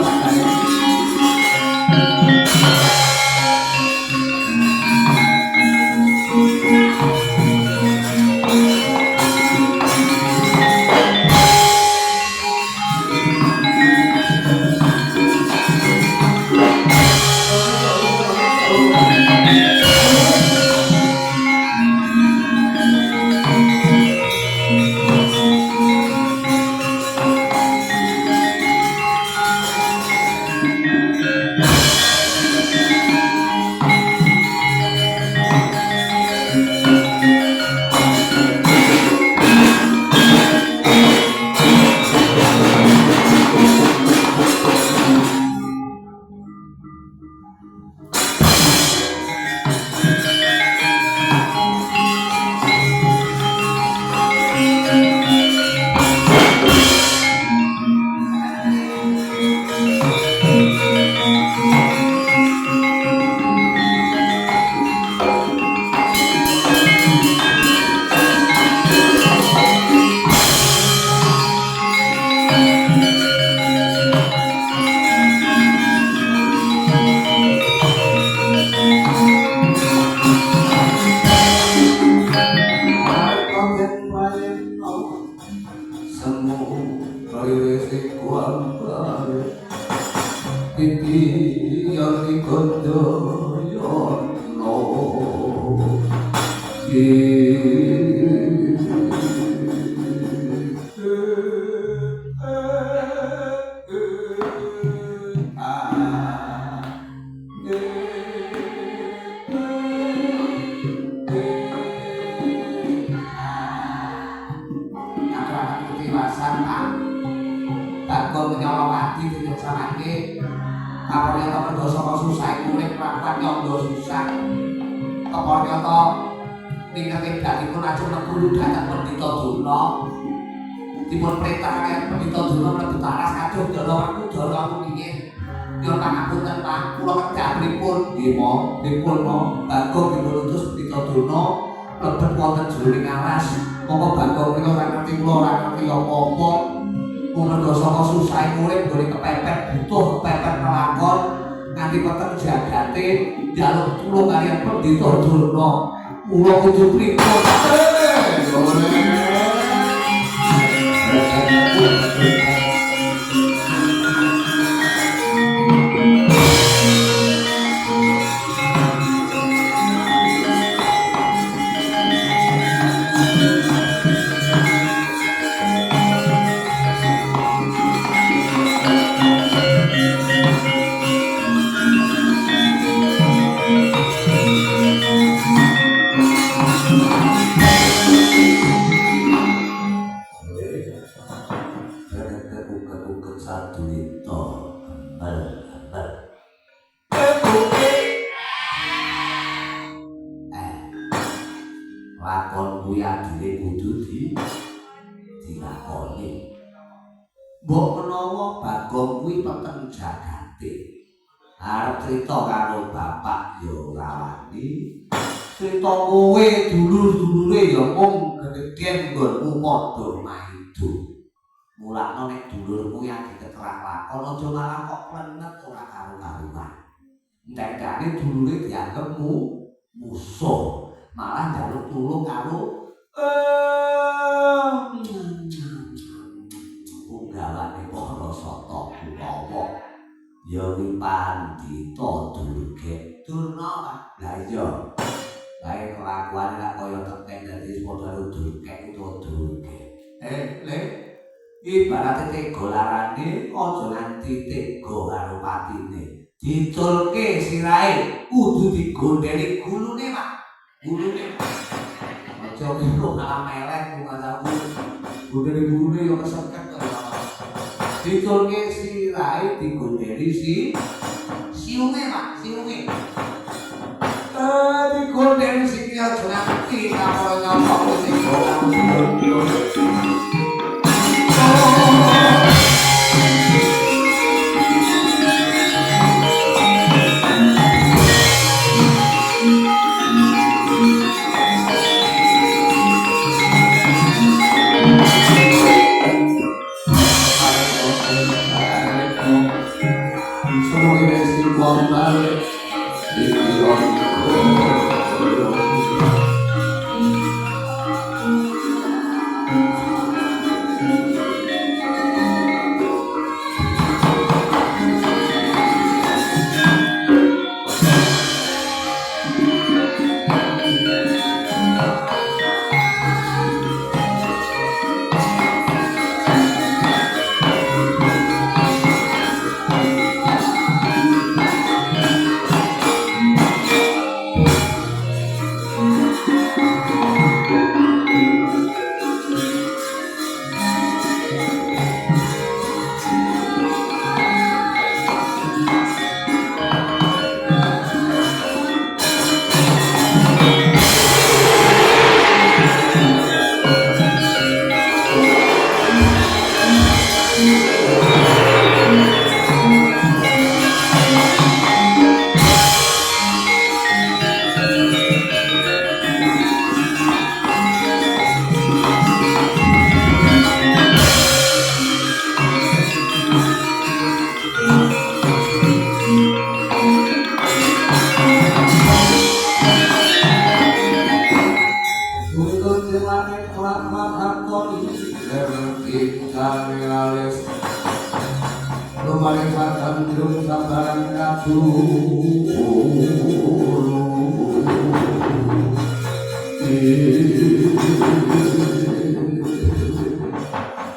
Bagong nyolowati dikersanake kapernyata pedha saka susah urip kelakuan nyanda susah kepernyata ningkate dadipun ajeng mlebu dhateng Pendhita Durna dipun perintahake Pendhita Durna mlebu taras kados dala Werkudara rumiyin nyuwun pangapunten Pak kula kedah pripun nggih mo pripun mo Bagong dipun utus Pendhita Durna mlebet wonten jroning alas monggo Bagong menika ora ngerti kula ora ngerti apa-apa Mula saka susah urip gone kepepet butuh kepepet kelakon nganti wonten jagate njaluk tulung kaliyan Pendhita Durna. Mula kudu pripun? Lakon kuwi adile kudu dilakoni. Mbok menawa Bagong kuwi peteng jagate. Arep crita karo bapak ya ora wani. Crita kowe dulur-dulure ya mung gedhen nggonmu padha maido. Mulakno nek dulurmu yang diketerak lakon aja malah kok plenet ora karo-karuan. Ndekane dulure dianggepmu musuh. Malah njaluk tulung karo unggalane para sata Kurawa ya wi Pandhita Durna lah iya bae kelakuane lak kaya teken dadi padha durkek utawa durke le ibarat tega larane aja nganti tega karo patine ditulke sirahe kudu digondheni gulune Pak gulune aja kok malah melek ngono gulune yo keseket kok ditulke sirahe digondheni siunge Pak siunge digondheni sing aja nganti karo nyopok sing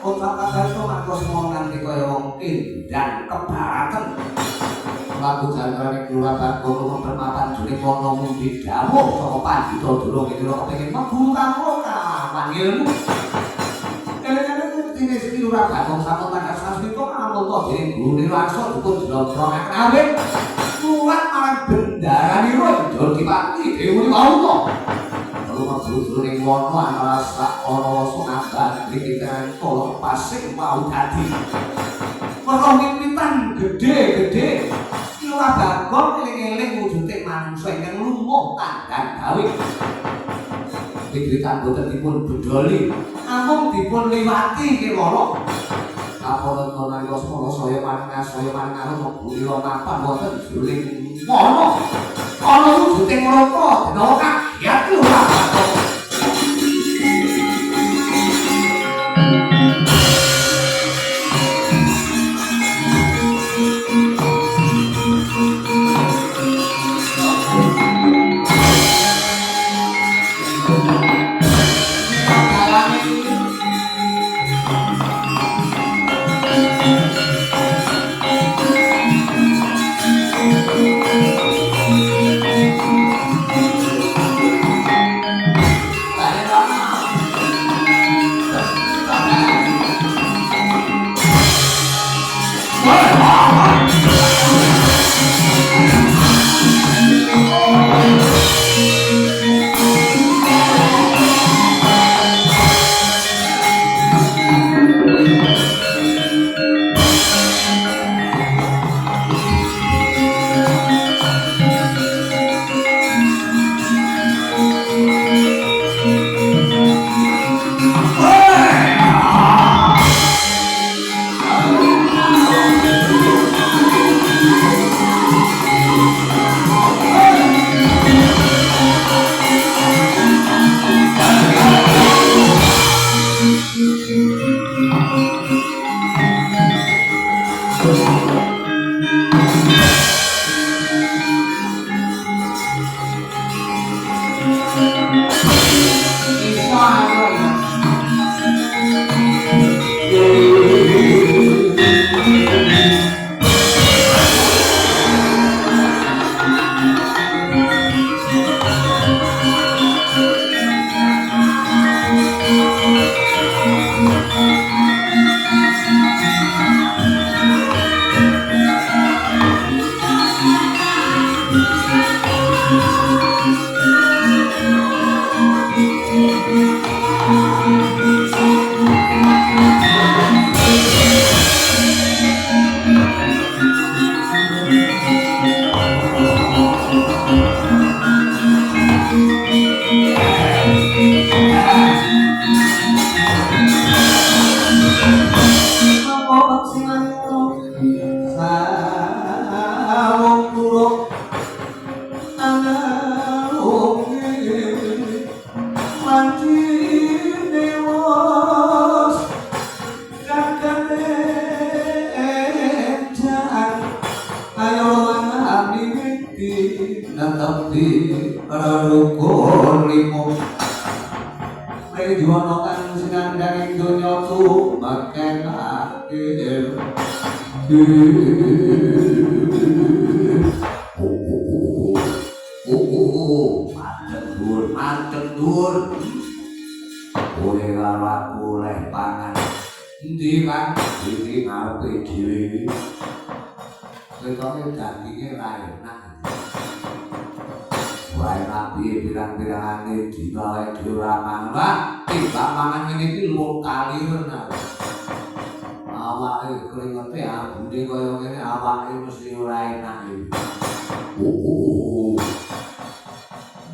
Kota kabeh to mangkos nganti kaya wong edan kebaraten. Lagu jalane kelurahan kono permatan jane kono mundi dawuh saka pandhita durung iki lho kepengin mlebu karo kawan ilmu. Kene iki kelurahan wong sapotan asasi kok ampun to dening gurune langsung dukun jlontrong awit. Kuat marang bendarane ro njol dipati dewe mau to. Rumah guru ning wono ana sak ana sungaban pikiran tolong pasing mau dadi. Weruh mimpitan gede-gede. Lurah Bagong eling-eling wujude manungsa ingkang lumuh tandang gawe. Pikiran boten dipun bedoli, namung dipun liwati kewala. Kaporo nalika saya mangan mbuh mapan boten juling mono. Ana wujude merata dina kagiat lurah Bagong.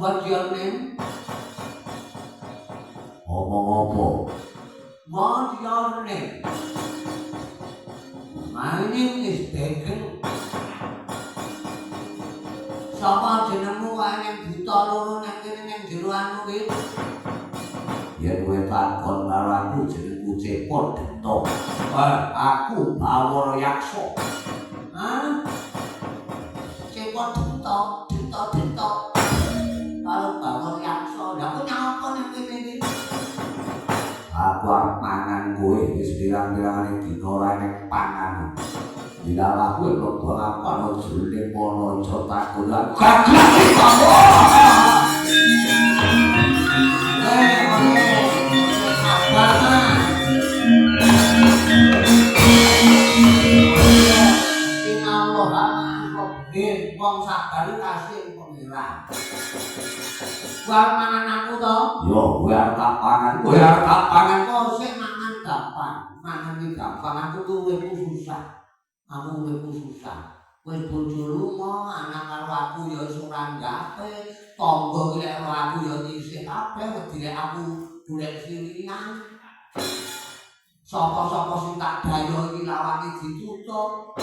What's your name? What's your name? My name is Bacon. Sapa jenengmu wae ning buta loro nang kene ning jero anu iki? Yen kowe takon karo aku jenengku Cepot Dento. Aku Bawara Yaksa. Hah? Cepot Dento. Karo Bawara Yaksa. Lah kok nyapa kowe wis pirang-pirangane dina ora enek pangan. Dilalah kowe mlebu apa jule mono aja takuran. Gaglah kamu. Wong sabar kasih pengiran. Buat mangan aku toh? Yo, gue harus pangan. Gue harus pangan. Kok sih mangan gampang? Mangan ini gampang. Aku tuh leku susah. Aku leku susah. Wes bojo lunga, anak karo aku ya ora gape. Tangga iki karo aku ya isih kabeh wedine aku golek silinan. Sapa-sapa sing tak dayo iki lawake ditutup.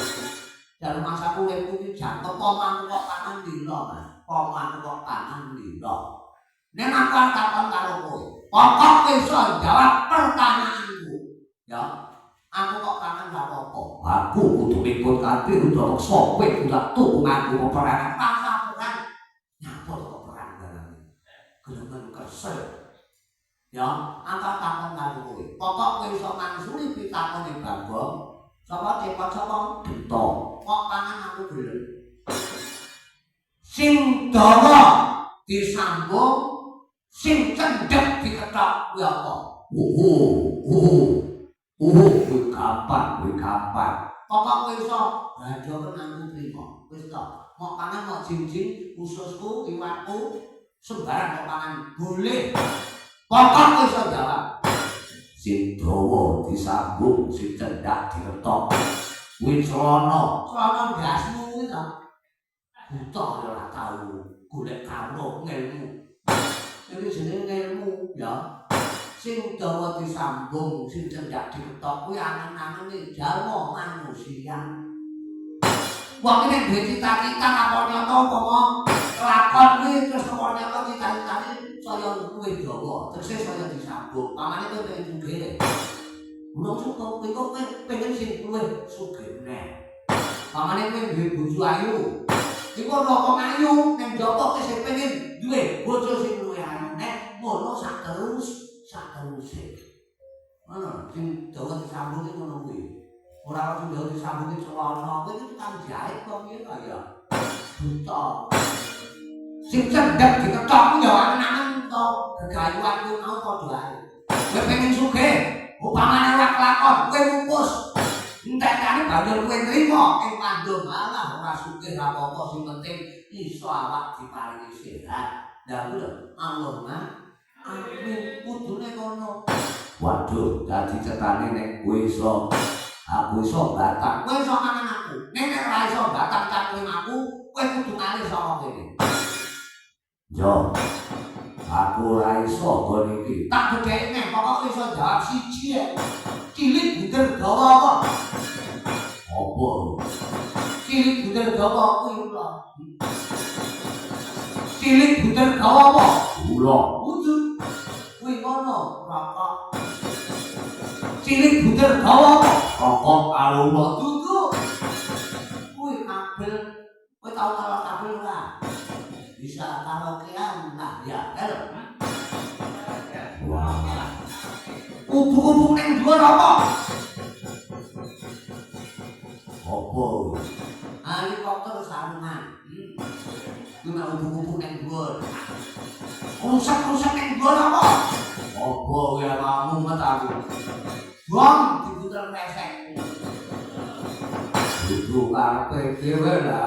Dalam masa kulit ini jatuh poman kok tangan dino mas poman kok tangan dino ini aku takon karo kowe pokok bisa jawab pertanyaanku ya aku kok tangan gak apa-apa aku kudu ikut kanthi udah sope udah tuku ngaku peperangan pasapuran nyapot kok perang dalam gelem kesel ya aku takon karo kowe pokok kowe iso mangsuli pitakone Bagong sapa cepot sapa Dito kok tangan aku gelem sing dawa disambung sing cendhek diketok kuwi apa kuwi kapan pokok kowe iso badoken aku trima wis to mok pangan mok jinjing ususku iwakku sembarang kok pangan boleh pokok kowe iso jawab sing dawa disambung sing cendhek diketok kuwi celana ndasmu kuwi ta buta ora tau golek karo ngelmu iki jenenge ngelmu ya sing dawa disambung sing cendhek diketok kuwi angen-angene jalma manusia wong nek duwe cita-cita apa nyata umpama lakon kuwi terus apa nyata cita-citane saya luwih dawa terus saya disambung pamane kowe pengen sugih Ulung suka kowe kok pengen sing luwih sugih neh pamane kowe duwe bojo ayu iku ana kok ayu ning jopo kowe sing pengen duwe bojo sing luwih ayu neh ngono sak teruse ngono sing dawa disambung iki ngono kuwi ora sing dawa disambung iki celana kowe iki tukang jahit kok piye ta ya buta sing cendhek diketok ya angen-angen to gegayuhan kuwi mau padha ae kowe pengen sugih upamane ora kelakon kowe mupus entekane banjur kowe nrimo ing pandum malah ora sugih apa-apa sing penting iso awak diparingi sehat lha kuwi Allahumma amin kudune kono waduh dadi cetane nek kowe iso aku iso batang kowe iso mangan aku nek ora iso batang cangkring aku kowe kudu ngalih saka kene yo aku ora iso ngene iki tak gedhekne pokok iso jawab siji ya cilik bunder gawa apa apa cilik bunder gawa kuwi lho cilik bunder gawa apa kula wujud kuwi ngono rokok cilik bunder gawa apa rokok karo dudu kuwi kabel kowe tau karo kabel ora bisa karaokean nah ya wah ubuk-ubuk ning dhuwur apa helikopter sarungan kuwi nek ubuk-ubuk ning dhuwur rusak-rusak ning dhuwur apa kuwi awakmu metaku bom diputer pesek itu karepe dhewe lha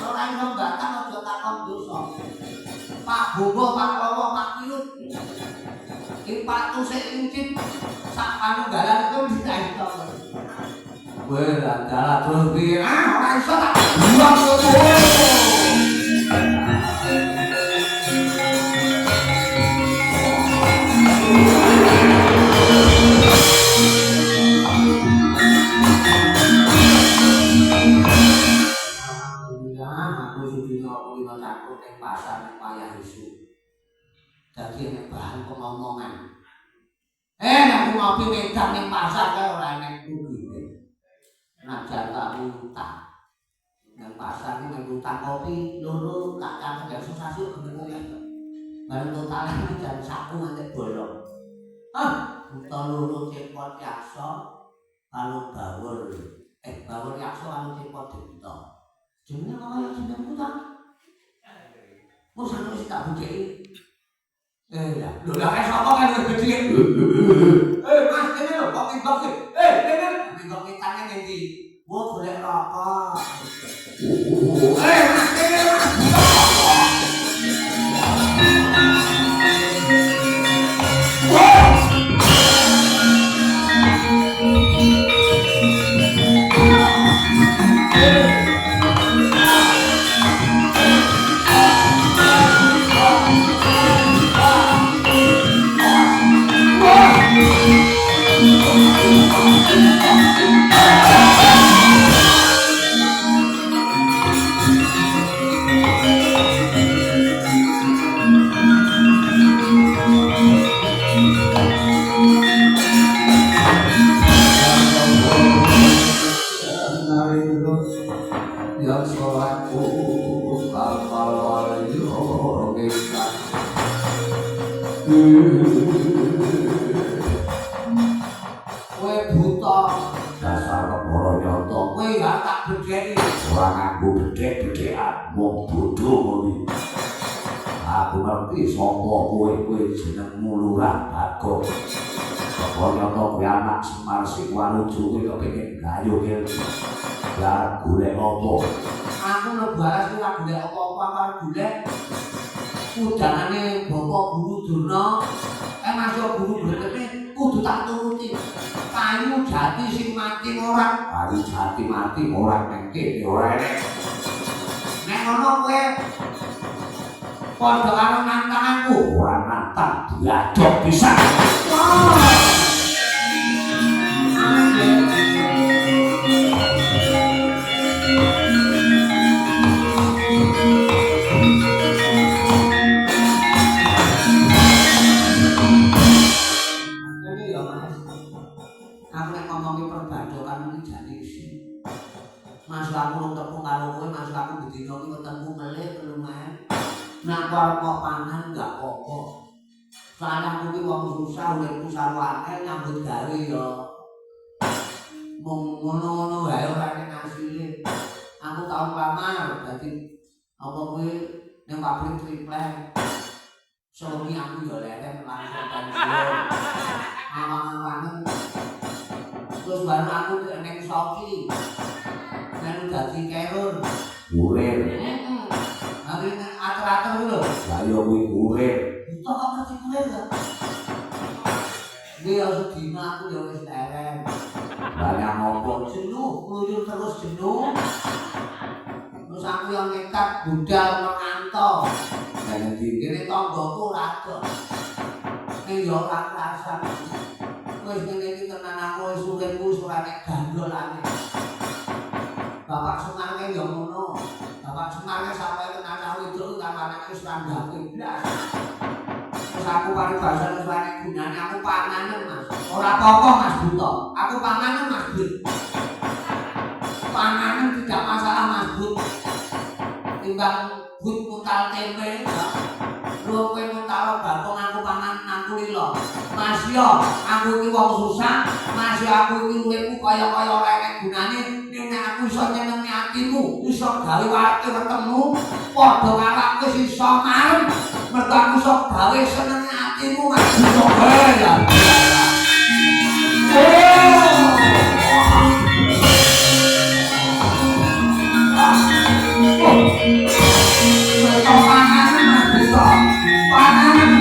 ora iso batang aja takon dosa Pak Bobo Pak Lowo Pak Kirut iki Pak Tusik incit sak panunggalan itu ditanya to kowe ra dalah terus piye ora iso tak buang kowe pasar nek payah isu. Dadi nek bahan pengomongan. Nek ngopi wedang ning pasar kae ora enek rugine. Najan tak utang. Nang pasar iki nek utang kopi loro tak kan sensasi bener ya. Bareng totalan jan saku nganti bolong. Buta loro cepot yaksa karo bawur. Bawur yaksa karo cepot buta. Jenenge kaya jeneng buta. Wes ana wis tak bukeki. Lah, lho lah kaya sapa kan wis gedhe. Mas kene lho, kok timbang sih. Kene timbang tangan ngendi? Wo golek rokok. Mas kene Mas. Kowe buta dasar kepara nyata kowe ya tak bedheki ora nganggo bedhek-bedhekan wong bodho ngono aku ngerti sapa kowe jenengmu Lurah Bagong kepara nyata kowe anak Semar Sikwaluju kowe kepengin gayuh ya golek apa aku lebaras ora golek apa-apa karo golek udangane Bapak Guru Durna masuk guru berkene kudu tak turuti kayu jati sing mati ora kayu jati mati ora ning kene ora enek nek ngono kowe padha karo nantang aku ora nantang diadok pisan Masuk aku nang tepung karo kowe, masuk aku bedino iki ketemu melih lumayan. Nek kok pangan enggak apa-apa. Soale aku iki wong susah, uripku sarwane nyambut gawe ya. Mung ngono-ngono wae ora enek asile. Aku tau lamar dadi apa kowe ning pabrik triplek. Suami aku ya leren langsung pensiun. Awang-awangen. Terus baru aku ning Soki. Nek dadi kerun, kurir. Nanti atur-atur ku lho. Lah ya kuwi kurir. Itu kok ngerti kurir ta? Dia sedina aku ya wis leren. Banyak ngopo jenuh, ngluyur terus jenuh. Terus aku yang nekat budal mengantor. Nek dikene tanggoku rada. Ning ya ora krasan. Wis ngene iki tenan aku wis uripku ora nek gandolane. Bapak Semarnya ya ngono. Bapak Semarnya sampai kena cawe itu kan anaknya sudah ndake blas. Terus aku paribasan wis enek gunane aku panganen Mas. Ora apa-apa Mas Buto. Aku panganen Mas Bud. Panganen tidak masalah Mas Bud. Timbang Bud mutal tempe ya. Lu kowe mutal bakong aku panganen aku lilo. Mas yo, aku iki wong susah. Mas yo aku iki uripku kaya-kaya ora enek gunane. Nek aku iso nyenengi atimu, iso gawe awake ketemu, padha karo aku iso marem. Mergo aku iso gawe senengi atimu Mas iso ya. Panganan Mas Buto. Panganan.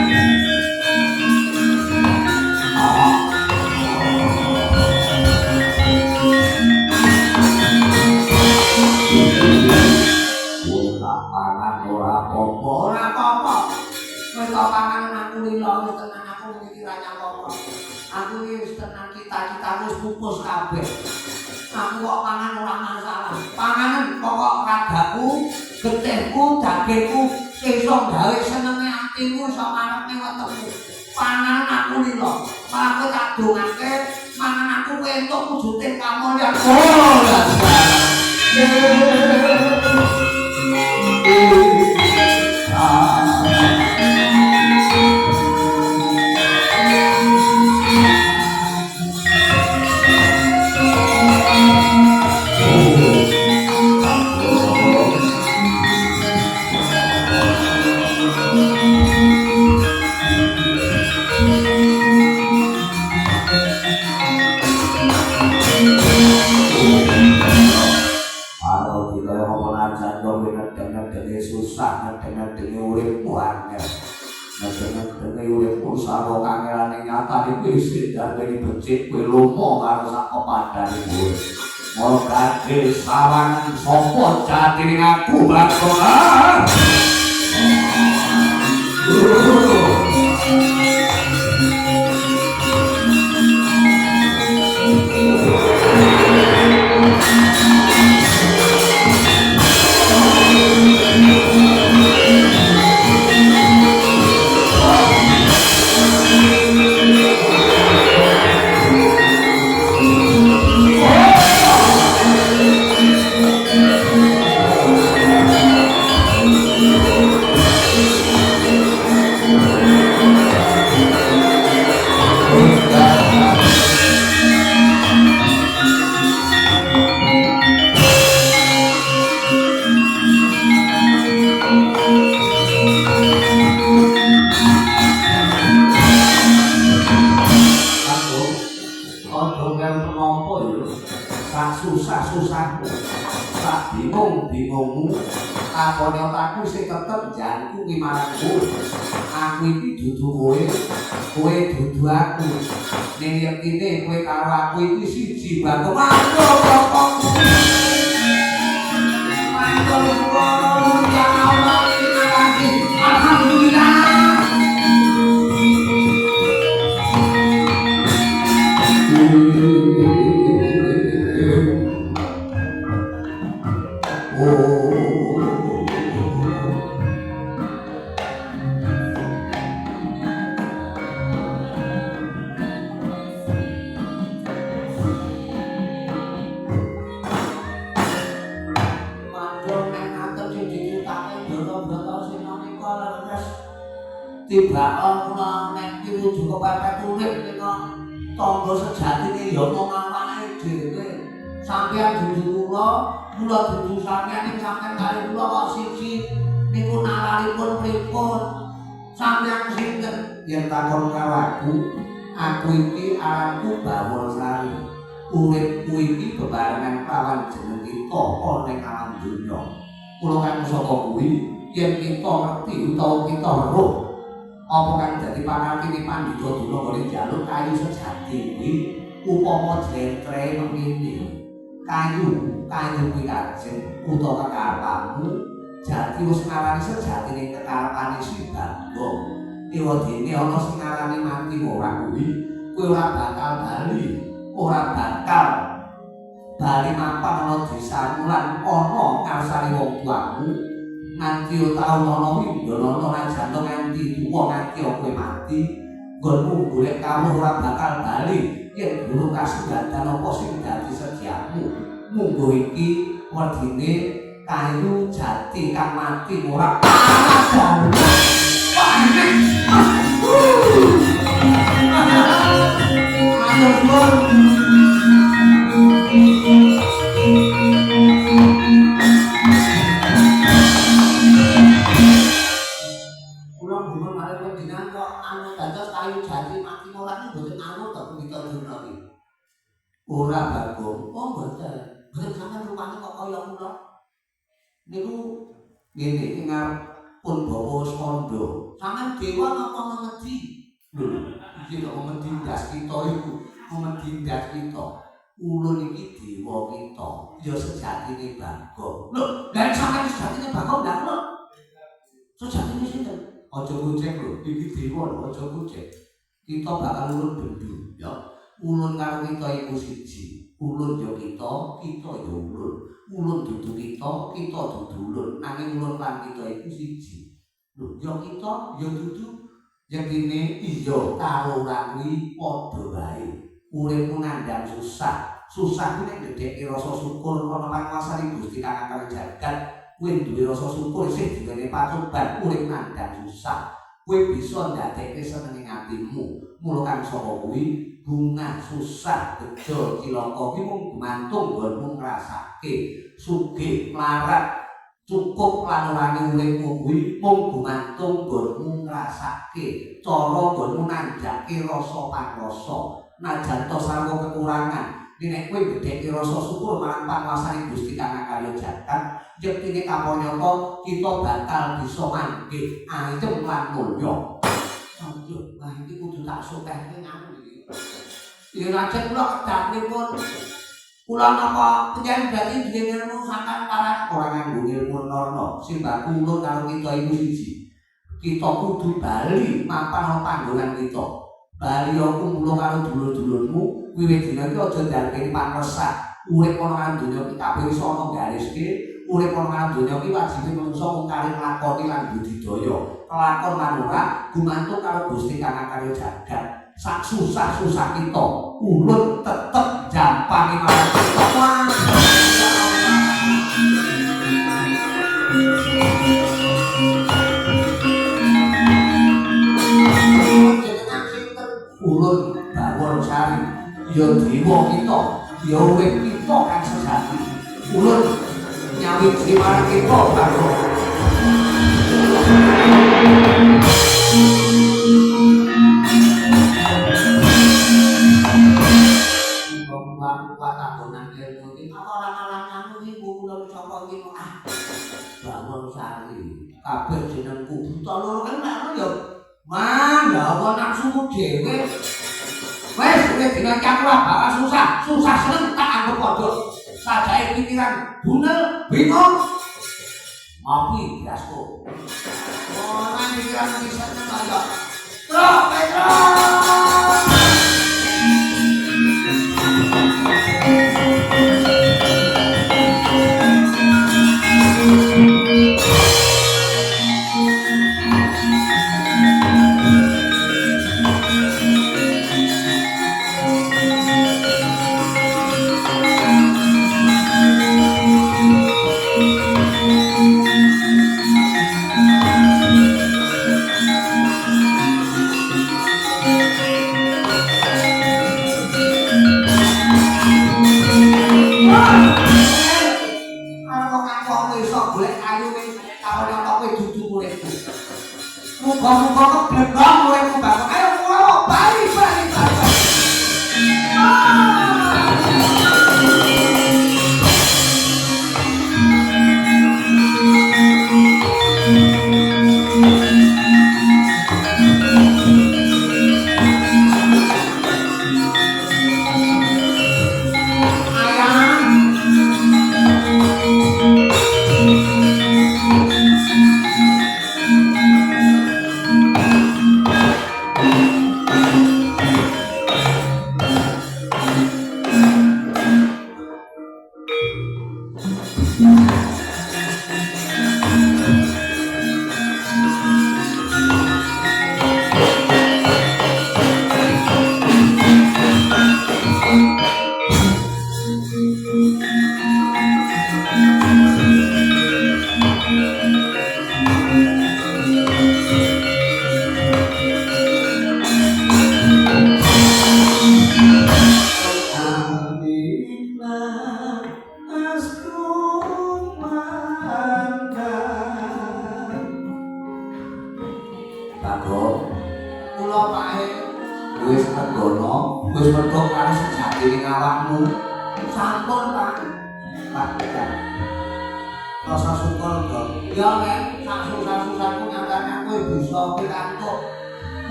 Ora apa-apa. Wis kok panganan aku lilo wis tenan aku mikirane apa-apa. Aku wis tenan cita-citaku wis pupus kabeh. Aku kok pangan ora masalah. Panganan pokok ragaku, getihku, dagingku iso gawe senenge atimu iso marepne wetengmu. Panganan aku lilo. Aku tak dongake mangan aku entuk wujuding kamulyan. Oh, lah. dene uripmu sarwa kangelane nyatane kuwi sing dadi becik kowe lomo karo sak pepadane kowe. Mula kadhe sawangan sapa jatine aku Bagong. Susah-susahmu, sak bingung-bingungmu, takone otakku sing tetep janku ki marang kowe. Aku iki dudu kowe dudu aku. Ning yektine kowe karo aku iki siji Bagong. Ya Allah, terima kasih. Alhamdulillah. Tiba ana nek rujuk kepepet urip nika tangga sejatine ya mung awake dhewe. Sampeyan dudu kula dudu sampeyan ning sampeyan kali kula kok siji niku nalaripun pripun? Sampeyan sinten? Yen takon karo aku iki aranku Bawasari. Uripku iki bebarengan kawan jeneng kita ana ning alam donya. Kula kan saka kuwi yen kita ngerti utawa kita weruh apa kang dadi panaltine pandhita dina ngene njaluk kayu sejati kuwi upama jentre mengene. Kayu kuwi kajeng utawa kekarepanmu jati wis ngarani sejatine kekarepane si Bagong. Ewadene ana sing ngarani mati ora kuwi kowe ora bakal bali mapan ana desamu lan ana ngarsane wong tuamu. Nanti tau ana windono lan jantung nganti tuwa nganti kowe mati nggonmu golek kamu ora bakal bali yen durung kasudadan apa sing dadi sediamu. Munggo iki wedine kayu jati kang mati ora padha. Ora Bagong, mboten. Mboten sampeyan rupane kok kaya kula. Niku ngene ing ngarepun Bawa Sandha. Sampeyan dewa napa memedi? Lho, iki kok memedi ndas kita iku, memedi ndas kita. Ulun iki dewa kita, ya sejatine Bagong. Lho, lha sampeyan sejatine Bagong ndak lho. Sejatine sinten? Aja gojek lho, iki dewa lho, aja gojek. Kita bakal ulun bendu, ya. Ulun karo kita iku siji. Ulun ya kita ya ulun. Ulun dudu kita dudu ulun. Nanging ulun lan kita iku siji. Lho, ya kita ya dudu yektine iya karo ora kuwi padha wae. Uripmu nandhang susah. Susah kuwi nek ndhedekke rasa syukur ana panguwasane Gusti Kang Angkara Jagat. Kowe duwe rasa syukur sing digene patoban urip nandhang susah. Kowe bisa ndadekke senenge atimu. Mula kang saka kuwi bunga susah bejo cilaka kuwi mung gumantung nggonmu ngrasake sugih mlarat cukup lan orane uripmu kuwi mung gumantung nggonmu ngrasake cara nggonmu nanjake rasa pangrasa najan to sarwa kekurangan nek kowe gedheke rasa syukur marang panguwasane Gusti Kang Angkara Jagat yektine kapanyata kita bakal bisa mangke ayem lan mulya. Lah iki kudu tak sopehke ngamu iki. Ya lajeng kula kedatipun kula napa panjenengan berarti duwe ilmu sangat parah ora nganggo ilmu norno simbah kula karo kita iku siji. Kita kudu bali mapan panggonan kita. Bali aku mulo karo dulur-dulurmu wiwit dina iki aja dalem panesak. Urip ana nang donya iki kabeh iso ana gariske. Urip ana nang donya iki wajibe manungsa mung kari nglakoni lan budidaya. Kelakon lan ora gumantung karo Gusti Kang karya jagat. Sak susah-susah kita ulun tetep jampange marang kita. Ulun Bawor Sari ya dewa kita ya urip kita kang sejati ulun nyawiji marang kita Bawor watabonan ilmu iki ora anu iku kula sapa iki Bawor Sari kabeh jenengku buta loro kan ya Man, ya apa nafsumu dhewe. Wes kowe dina cakra bakal susah seneng tak anggap padha. Sajae pikiran bunel bingung. Ngopi biasko. Ora pikiran bisa kaya. Petro. Muka-muka keblebang mulai membangun. Ayo mulai balik.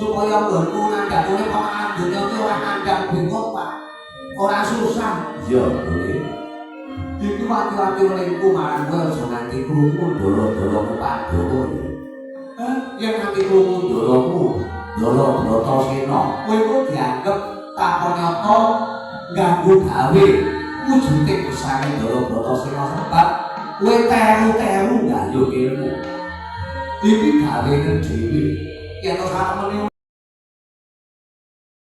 Supaya nggonku ngandhak urip ana donya iki ora kandhang bingung Pak. Ora susah. Ya boleh. Iki wati-wati lingku marang kowe aja nganti krungu ndara-ndaramu Pandhawa ya. Yen nganti krungu ndaramu, Ndara Bratasena, kowe iku dianggep takonyata ganggu gawe. Wujude besare Ndara Bratasena sebab kowe teru-teru nggayuh ilmu. Iki gawene dhewe. Yen ora temene